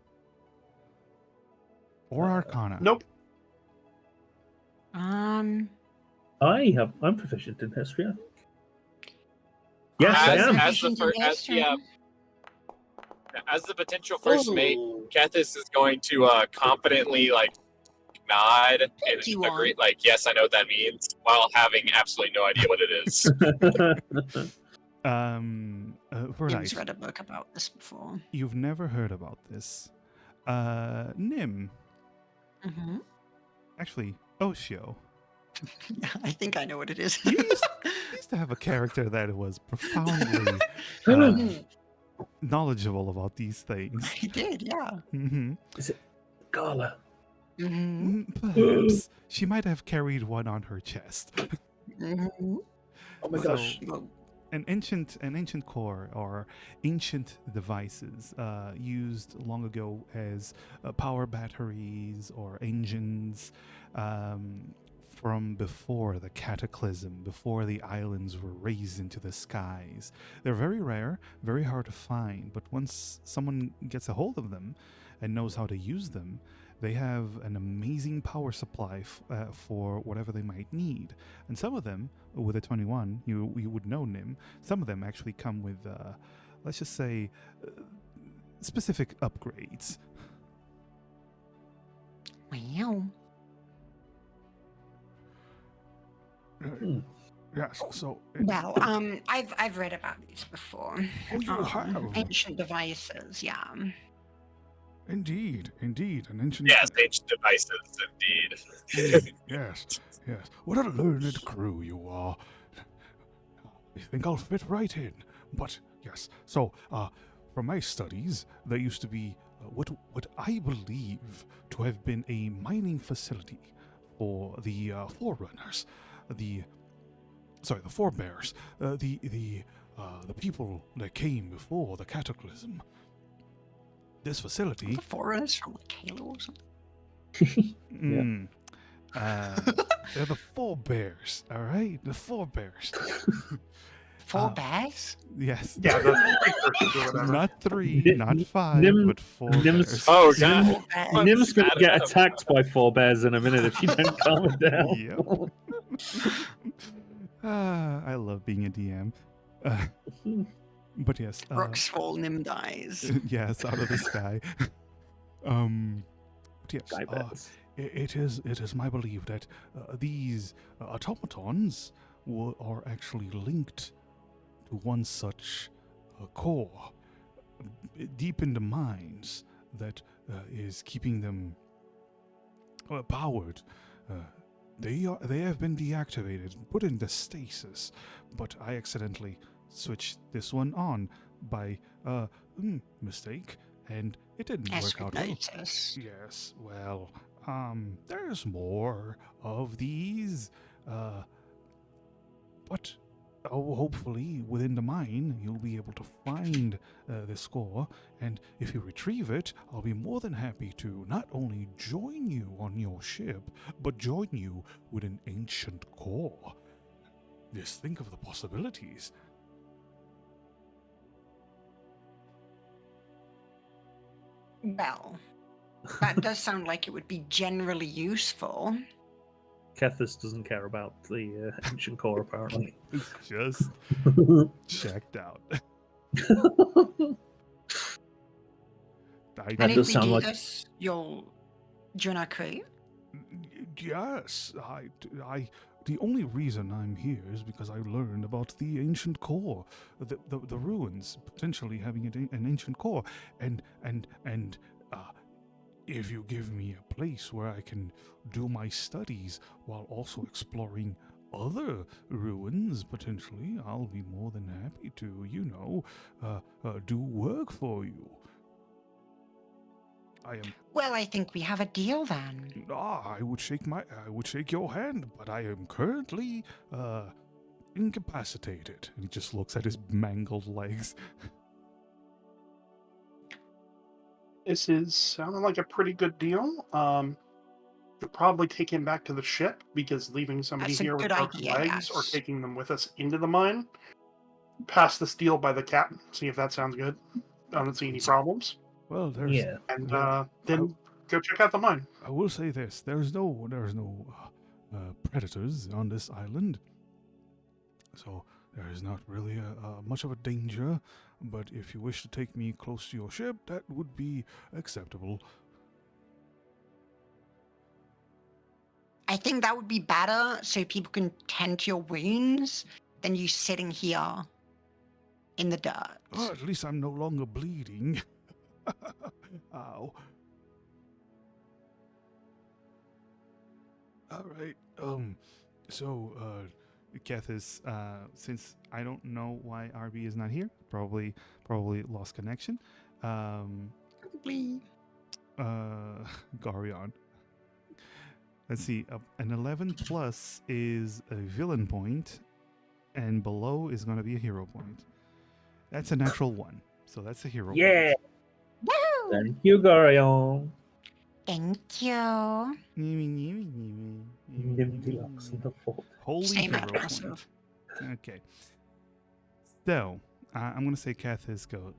Or Arcana. Nope. I'm proficient in history. I think. Yes, I As, am. as the first, as the potential first mate, Kethis is going to confidently nod and you agree, want. yes, I know what that means, while having absolutely no idea what it is. Right. Nim's read a book about this before. You've never heard about this. Nim. Mm-hmm. Actually, Oshio. Yeah, I think I know what it is. You used to have a character that was profoundly knowledgeable about these things. He did, yeah. Mm-hmm. Is it Gala? Mm-hmm. Perhaps she might have carried one on her chest. Mm-hmm. Oh my So- gosh. Well, An ancient core or ancient devices used long ago as power batteries or engines from before the cataclysm, before the islands were raised into the skies. They're very rare, very hard to find, but once someone gets a hold of them and knows how to use them, they have an amazing power supply for whatever they might need. And some of them, with a 21, you would know Nim, some of them actually come with, let's just say, specific upgrades. wow. Yes, so... Well, I've read about these before. Oh, you have? Ancient devices, yeah. Indeed, an ancient... Yes, ancient devices, indeed. Yes. What a learned crew you are. I think I'll fit right in. But, yes, so, from my studies, there used to be what I believe to have been a mining facility for the Forerunners. The Forebears. The people that came before the Cataclysm. This facility... The foreigners from like Halo or something. They're the Forebears, all right? The Forebears. Four bears? Yes. Yeah, the three curses or whatever. Not 3, Nim- not 5, Nim- but 4 Nim's- bears. Oh, God. Four bears. Nim's gonna Adam. get attacked by four bears in a minute if you don't calm it down. I love being a DM. But yes. Rocks fall, Nim dies. Yes, out of the sky. But yes. Guy bears. It is my belief that these automatons are actually linked to one such core deep in the mines that is keeping them powered. They have been deactivated, put into stasis, but I accidentally switched this one on by mistake, and it didn't As work we out well. notice. Yes, well, there's more of these, but hopefully within the mine you'll be able to find this core, and if you retrieve it, I'll be more than happy to not only join you on your ship, but join you with an ancient core. Just think of the possibilities. Well, that does sound like it would be generally useful. Kethis doesn't care about the ancient core, apparently. Just checked out. And That if does we sound do like- this, you'll join our crew? Yes, I. The only reason I'm here is because I learned about the ancient core, the ruins potentially having an ancient core, and if you give me a place where I can do my studies while also exploring other ruins potentially, I'll be more than happy to, do work for you. I am. Well, I think we have a deal then. I would shake your hand, but I am currently incapacitated. And he just looks at his mangled legs. This is sounding like a pretty good deal. Should probably take him back to the ship because leaving somebody That's a here with good broken idea, legs or yes. taking them with us into the mine. Pass this deal by the captain. See if that sounds good. I don't see any problems. Well, there's Yeah. And well, then go check out the mine. I will say this: there's no predators on this island, so there is not really much of a danger. But if you wish to take me close to your ship, that would be acceptable. I think that would be better so people can tend to your wounds than you sitting here in the dirt. Oh, at least I'm no longer bleeding. Ow. All right. So, Kethis, since I don't know why RB is not here, probably lost connection. Probably. Garion. Let's see. An 11 plus is a villain point, and below is going to be a hero point. That's a natural 1, so that's a hero Yeah. point. Woo! Thank you, Gorion. Thank you. Holy Same hero point. massive. Okay. So, I'm going to say Kethis go.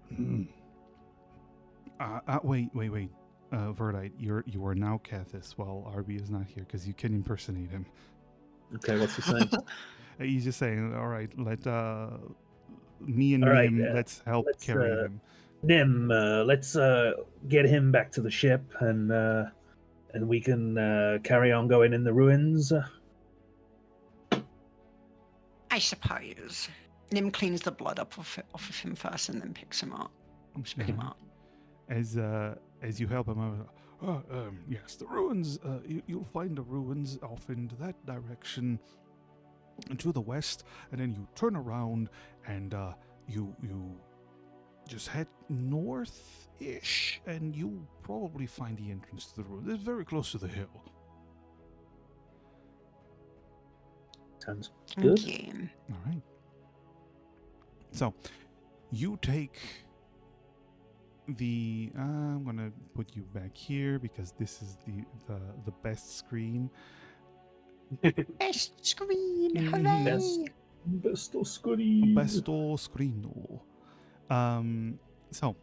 Wait. Verdite, you are now Kethis while RB is not here because you can impersonate him. Okay, what's he saying? He's just saying, all right, let me and All right, Nim, let's help let's, carry him. Nim, let's get him back to the ship, and we can carry on going in the ruins. I suppose. Nim cleans the blood up off of him first and then picks him up. Pick him up. As you help him out, yes, the ruins. You'll find the ruins off in that direction, and to the west, and then you turn around and you just head north-ish, and you'll probably find the entrance to the ruins. It's very close to the hill. Sounds good. Thank you. All right. So, you take the. I'm gonna put you back here because this is the best screen. Best screen. Mhm. Hooray! Besto screen. Besto screeno. So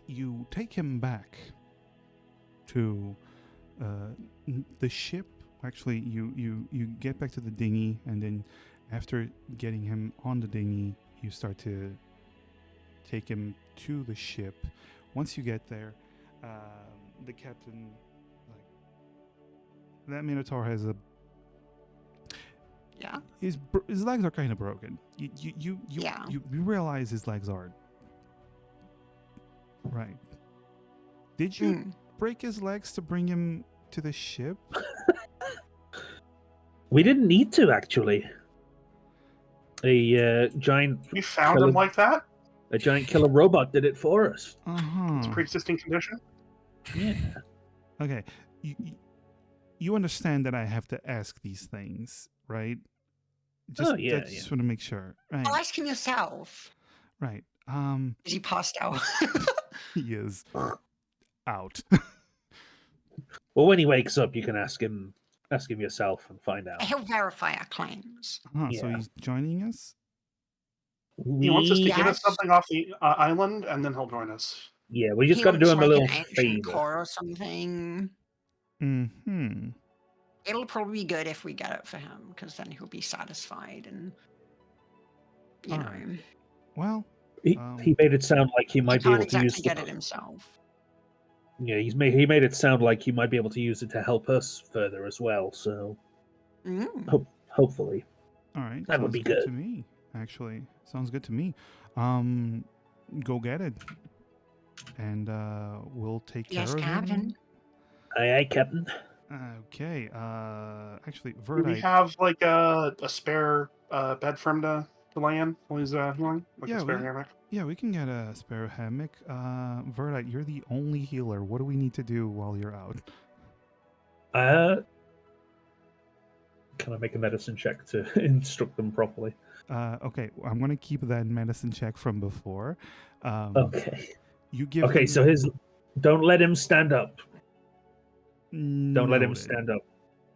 you take him back to the ship. Actually, you get back to the dinghy, and then after getting him on the dinghy, you start to take him to the ship. Once you get there, the captain, like, that Minotaur has a. Yeah. His legs are kind of broken. You realize his legs are. Right. Did you break his legs to bring him to the ship? We didn't need to, actually. A giant. We found him like that. A giant killer robot did it for us. It's a pre-existing condition. Yeah. Okay. You understand that I have to ask these things, right? Just, Oh, yeah, just want to make sure. Right. Well, ask him yourself. Right. Is he passed out? He is out. Well, when he wakes up, you can ask him yourself and find out. He'll verify our claims. So Yeah. he's joining us? He wants us to get us Yes. something off the island, and then he'll join us. Yeah, we just He got to do wants, him a like, little an ancient favor. core or something. Mm-hmm. It'll probably be good if we get it for him, because then he'll be satisfied and, you know, Alright. Well, He made it sound like he he might be can't able to use exactly get it himself. Yeah, he made it sound like he might be able to use it to help us further as well. So hopefully, all right. That would be good. to me. Actually, sounds good to me. Go get it, and we'll take Yes, care of him. Captain. aye, Captain. Okay. Actually, Do we Verdite. have like a spare bed for him to lay in while he's healing? Like Yeah, a spare hammock? Yeah, we can get a spare hammock. Verdite, you're the only healer. What do we need to do while you're out? Can I make a medicine check to instruct them properly? Okay, I'm gonna keep that medicine check from before. Okay. You give Okay, him... so don't let him stand up. Don't let him Noted. stand up.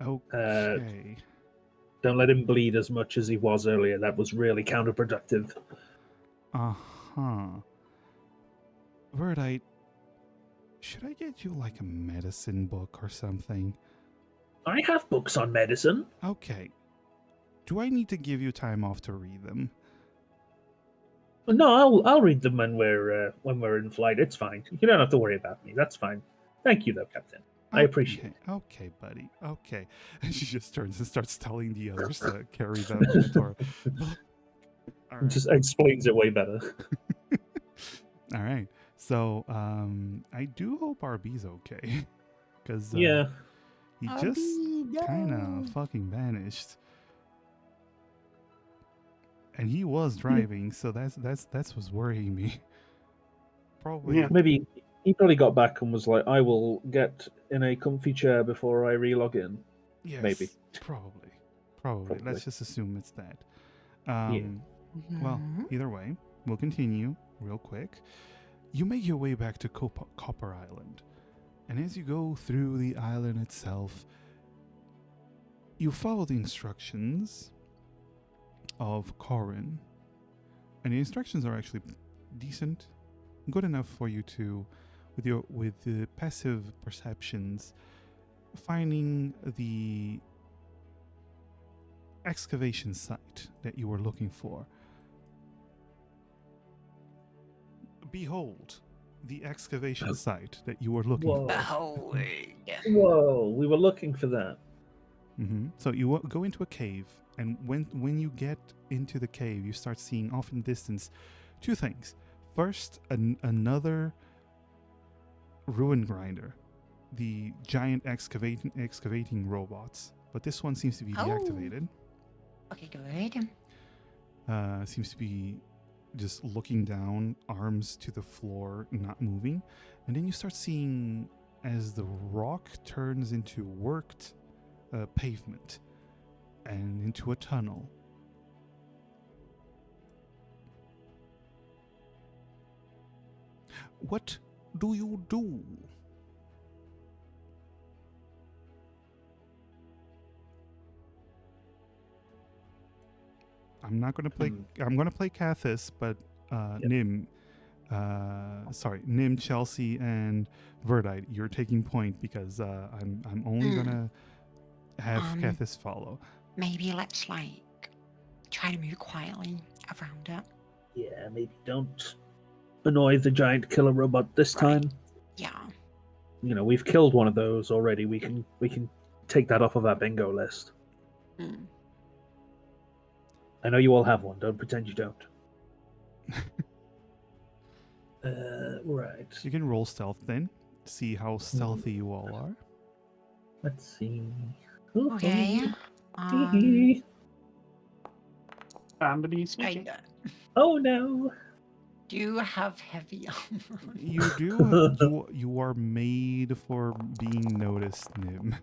Okay. Don't let him bleed as much as he was earlier. That was really counterproductive. Uh-huh. Verdite, should I get you like a medicine book or something? I have books on medicine. Okay. Do I need to give you time off to read them? No, I'll read them when we're in flight. It's fine. You don't have to worry about me. That's fine. Thank you, though, Captain. I appreciate it. Okay, buddy. Okay. And she just turns and starts telling the others to carry the Minotaur. All It right. just explains it way better. All right. So, I do hope RB's okay. Because Yeah. he just kind of fucking vanished. And he was driving, so that's what's worrying me. Probably. Yeah. Maybe he probably got back and was like, I will get in a comfy chair before I relog in. Yes. Maybe. Probably. Probably. Let's just assume it's that. Yeah. Well, either way, we'll continue real quick. You make your way back to Copper Island. And as you go through the island itself, you follow the instructions of Corin. And the instructions are actually decent, good enough for you to, with the passive perceptions, finding the excavation site that you were looking for. Behold, the excavation site that you were looking Whoa. for. Behold. Whoa, we were looking for that. So you go into a cave, and when you get into the cave, you start seeing off in the distance two things. First, another ruin grinder, the giant excavating robots, but this one seems to be deactivated. Okay, good. Seems to be just looking down, arms to the floor, not moving. And then you start seeing as the rock turns into worked pavement and into a tunnel. What do you do? I'm not going to play. I'm going to play Cathis, but Nim, Nim, Chelsea, and Verdite, you're taking point because I'm only gonna have Cathis follow. Maybe let's like try to move quietly around it. Yeah, maybe don't annoy the giant killer robot this Right. time. Yeah. You know, we've killed one of those already. We can take that off of our bingo list. Mm. I know you all have one. Don't pretend you don't. Right. You can roll stealth then. See how stealthy you all are. Let's see. Okay. Somebody I speaking. Oh no. do have heavy armor. You do. You are made for being noticed, Nim.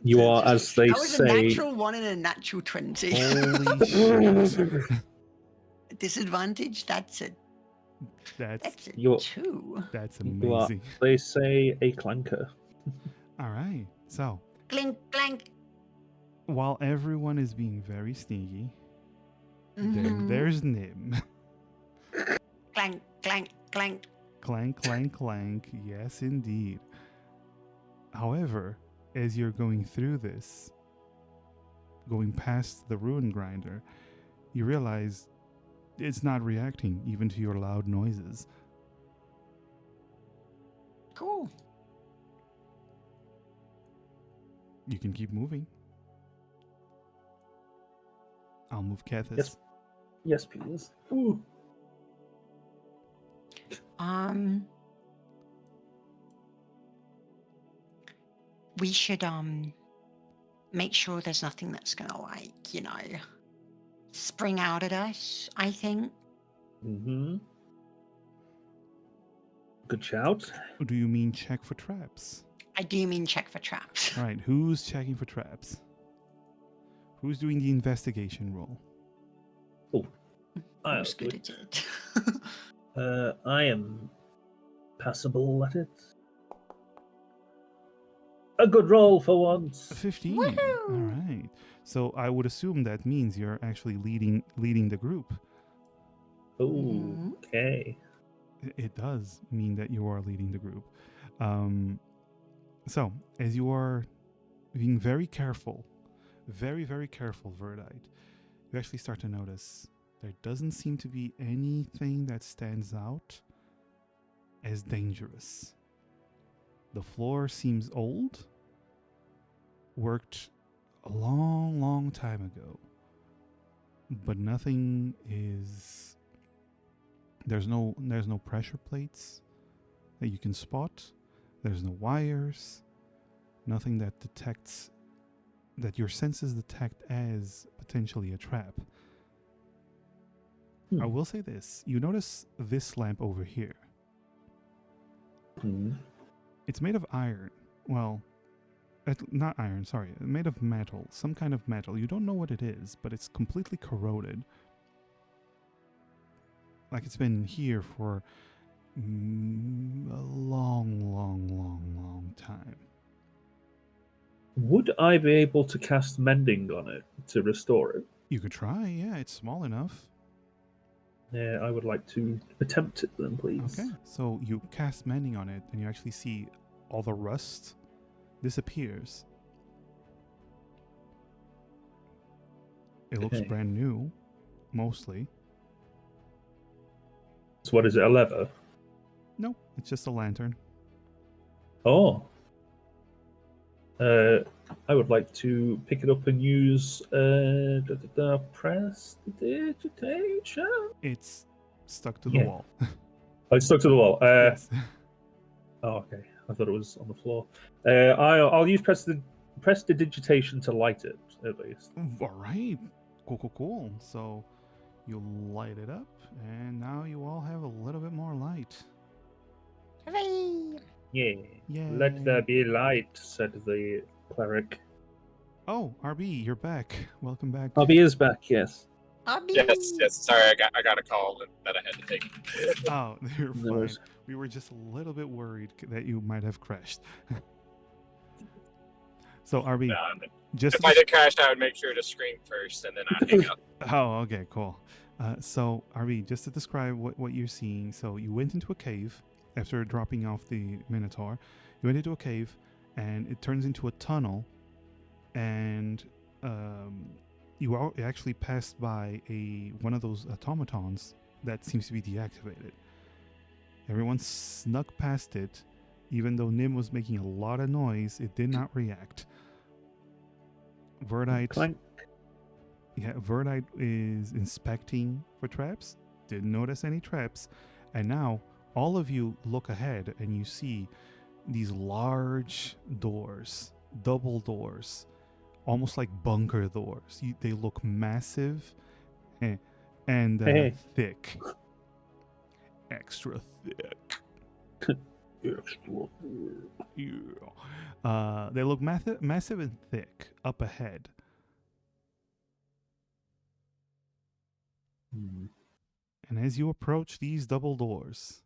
You are, as they That was say. a natural 1 and a natural 20. Holy shit! Disadvantage? That's a That's You're- 2. that's You are, amazing. they say, a clanker. All right. So Clink, clank. while everyone is being very sneaky, then Mhm. there's Nim. Clank, clank, clank. Clank, clank, clank. Yes, indeed. However, as you're going through this, going past the ruin grinder, you realize it's not reacting even to your loud noises. Cool. You can keep moving. I'll move Cathis. Yes. Yes, please. Ooh. We should make sure there's nothing that's gonna like, spring out at us, I think. Mm-hmm. Good shout. Do you mean check for traps? I do mean check for traps. All right, who's checking for traps? Who's doing the investigation roll? Oh, I'll Who's do good it. at it? I am passable at it. A good roll for once. 15. Woohoo! All right. So I would assume that means you're actually leading the group. Mhm. Okay. It does mean that you are leading the group. So as you are being very careful, very, very careful, Verdite, you actually start to notice there doesn't seem to be anything that stands out as dangerous. The floor seems old, worked a long, long time ago, but nothing is. There's no pressure plates that you can spot. There's no wires. Nothing that detects that your senses detect as potentially a trap. I will say this: you notice this lamp over here. It's made of iron. Well, not iron, sorry. Made of metal. Some kind of metal. You don't know what it is, but it's completely corroded. Like it's been here for a long, long, long, long time. Would I be able to cast Mending on it to restore it? You could try, yeah. It's small enough. Yeah, I would like to attempt it then, please. Okay. So you cast Mending on it, and you actually see all the rust disappears. It looks Okay. brand new, mostly. So what is it, a lever? No, it's just a lantern. Oh. I would like to pick it up and use prestidigitation. It's stuck to the Yeah. wall. I stuck to the wall. Yes. Oh, okay. I thought it was on the floor. I'll use prestidigitation to light it, at least. All right. Cool. So you light it up, and now you all have a little bit more light. Hooray! Yeah. Yay. Let there be light, said the cleric. Oh, RB, you're back. Welcome back. Bobby is back, yes. Abby! Yes. Sorry, I got a call that I had to take. Oh, you're No fine. worries. We were just a little bit worried that you might have crashed. So, RB, just If I did crash, I would make sure to scream first and then I'd hang up. Oh, okay, cool. So, RB, just to describe what you're seeing. So, you went into a cave after dropping off the Minotaur. You went into a cave, and it turns into a tunnel, and you actually passed by one of those automatons that seems to be deactivated. Everyone snuck past it. Even though Nim was making a lot of noise, it did not react. Verdite Clank. Yeah, Verdite is inspecting for traps, didn't notice any traps, and now all of you look ahead and you see these large doors, double doors, almost like bunker doors. They look massive and Hey. thick. Extra thick. Yeah. They look massive and thick up ahead. And as you approach these double doors,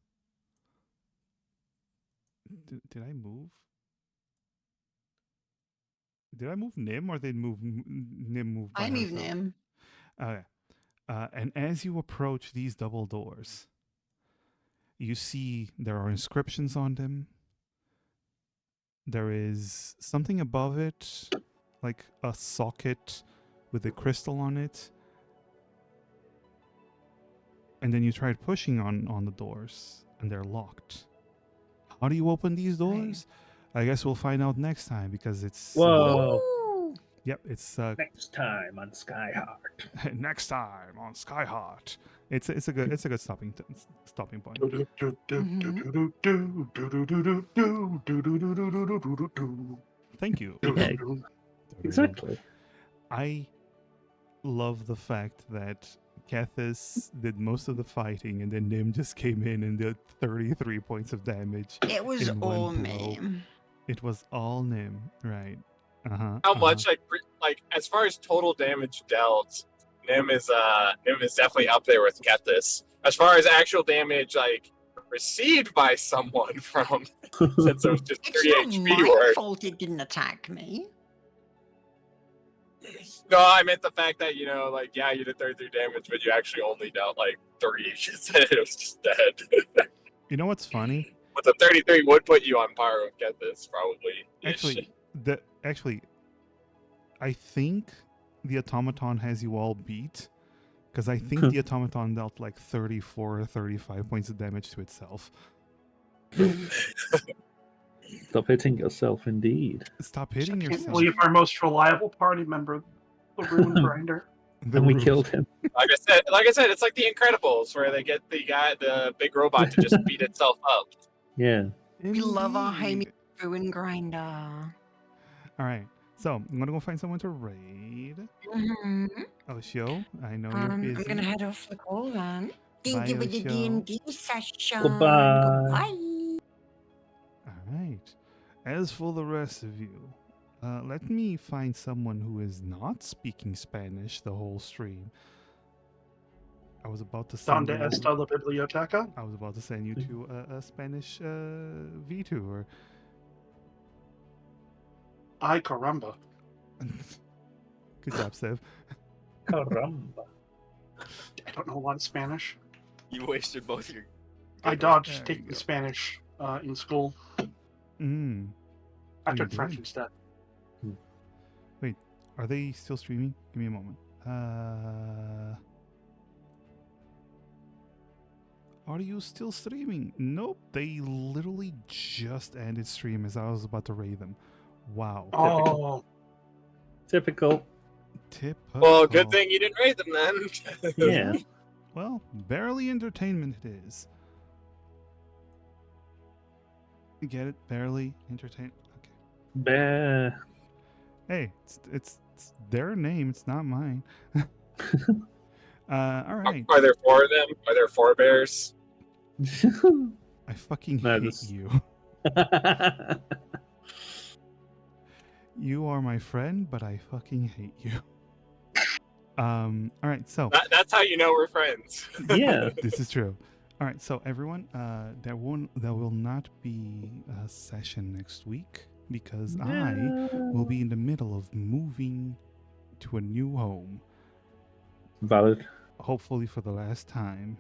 did I move? Did I move Nim, or did Nim move by I moved herself? him. Okay. And as you approach these double doors, you see there are inscriptions on them. There is something above it, like a socket with a crystal on it. And then you tried pushing on the doors, and they're locked. How do you open these doors? I guess we'll find out next time, because it's... Whoa. Ooh. Yep, it's... Next time on Skyheart. next time on Skyheart. It's a good stopping point. Thank you. Yeah, exactly. I love the fact that Kethis did most of the fighting, and then Nim just came in and did 33 points of damage. It was in all one blow. me. It was all Nim, right? How much like as far as total damage dealt, Nim is definitely up there with Kethis. As far as actual damage, like received by someone from, since it was just It's 3 not HP my worth. fault it didn't attack me. No, I meant the fact that, like, yeah, you did 33 damage, but you actually only dealt, like, 3. It was just dead. You know what's funny? But the 33 would put you on par with Get This, probably. Actually, I think the automaton has you all beat, because I think the automaton dealt like 34 or 35 points of damage to itself. Stop hitting yourself, indeed. Stop hitting yourself. Leave our most reliable party member, the Ruin Grinder. The And we roof. killed him. Like I said, it's like the Incredibles, where they get the big robot to just beat itself up. Yeah. We love our Indeed. homie ruin grinder. All right, so I'm gonna go find someone to raid. Mhm. Oshio, I know you're busy. I'm gonna head off the call then. Bye, Thank you for the Oshio. D&D session. Goodbye. Goodbye. All right. As for the rest of you, let me find someone who is not speaking Spanish the whole stream. I was about to send Donde you. está la biblioteca? I was about to send you to a Spanish V2 Ay, caramba. Good job, Sev. Caramba. I don't know a lot of Spanish. You wasted both your. I There dodged you taking go. Spanish in school. Mm. I You took did? French instead. Are they still streaming? Give me a moment. Are you still streaming? Nope. They literally just ended stream as I was about to raid them. Wow. Oh, Typical. Typical. Well, good thing you didn't raid them then. Yeah. Well, barely entertainment it is. You get it? Barely entertain. Okay. Bear. Hey, it's their name. It's not mine. All right. Are there 4 of them? Are there 4 bears? I fucking No, hate this- you. You are my friend, but I fucking hate you. All right, so That's how you know we're friends. Yeah. this is true. All right, so everyone, there will not be a session next week because I will be in the middle of moving to a new home, Valid. hopefully for the last time.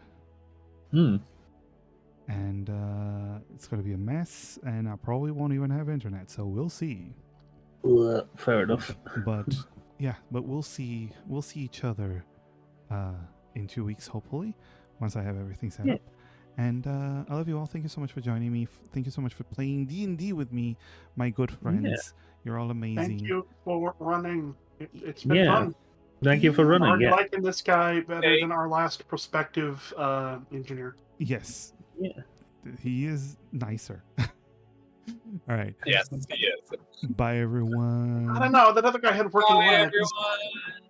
Hmm. And it's gonna be a mess, and I probably won't even have internet, so we'll see. Fair enough. But yeah, but we'll see each other in 2 weeks, hopefully, once I have everything set up. And I love you all. Thank you so much for joining me. Thank you so much for playing D&D with me, my good friends. You're all amazing. thank you for running. It's been Yeah. fun. Thank you for running. I'm Yeah. liking this guy better Hey. than our last prospective engineer. Yes. Yeah. He is nicer. All right. Yes, he is. Bye, everyone. I don't know. That other guy had working Bye, legs. everyone.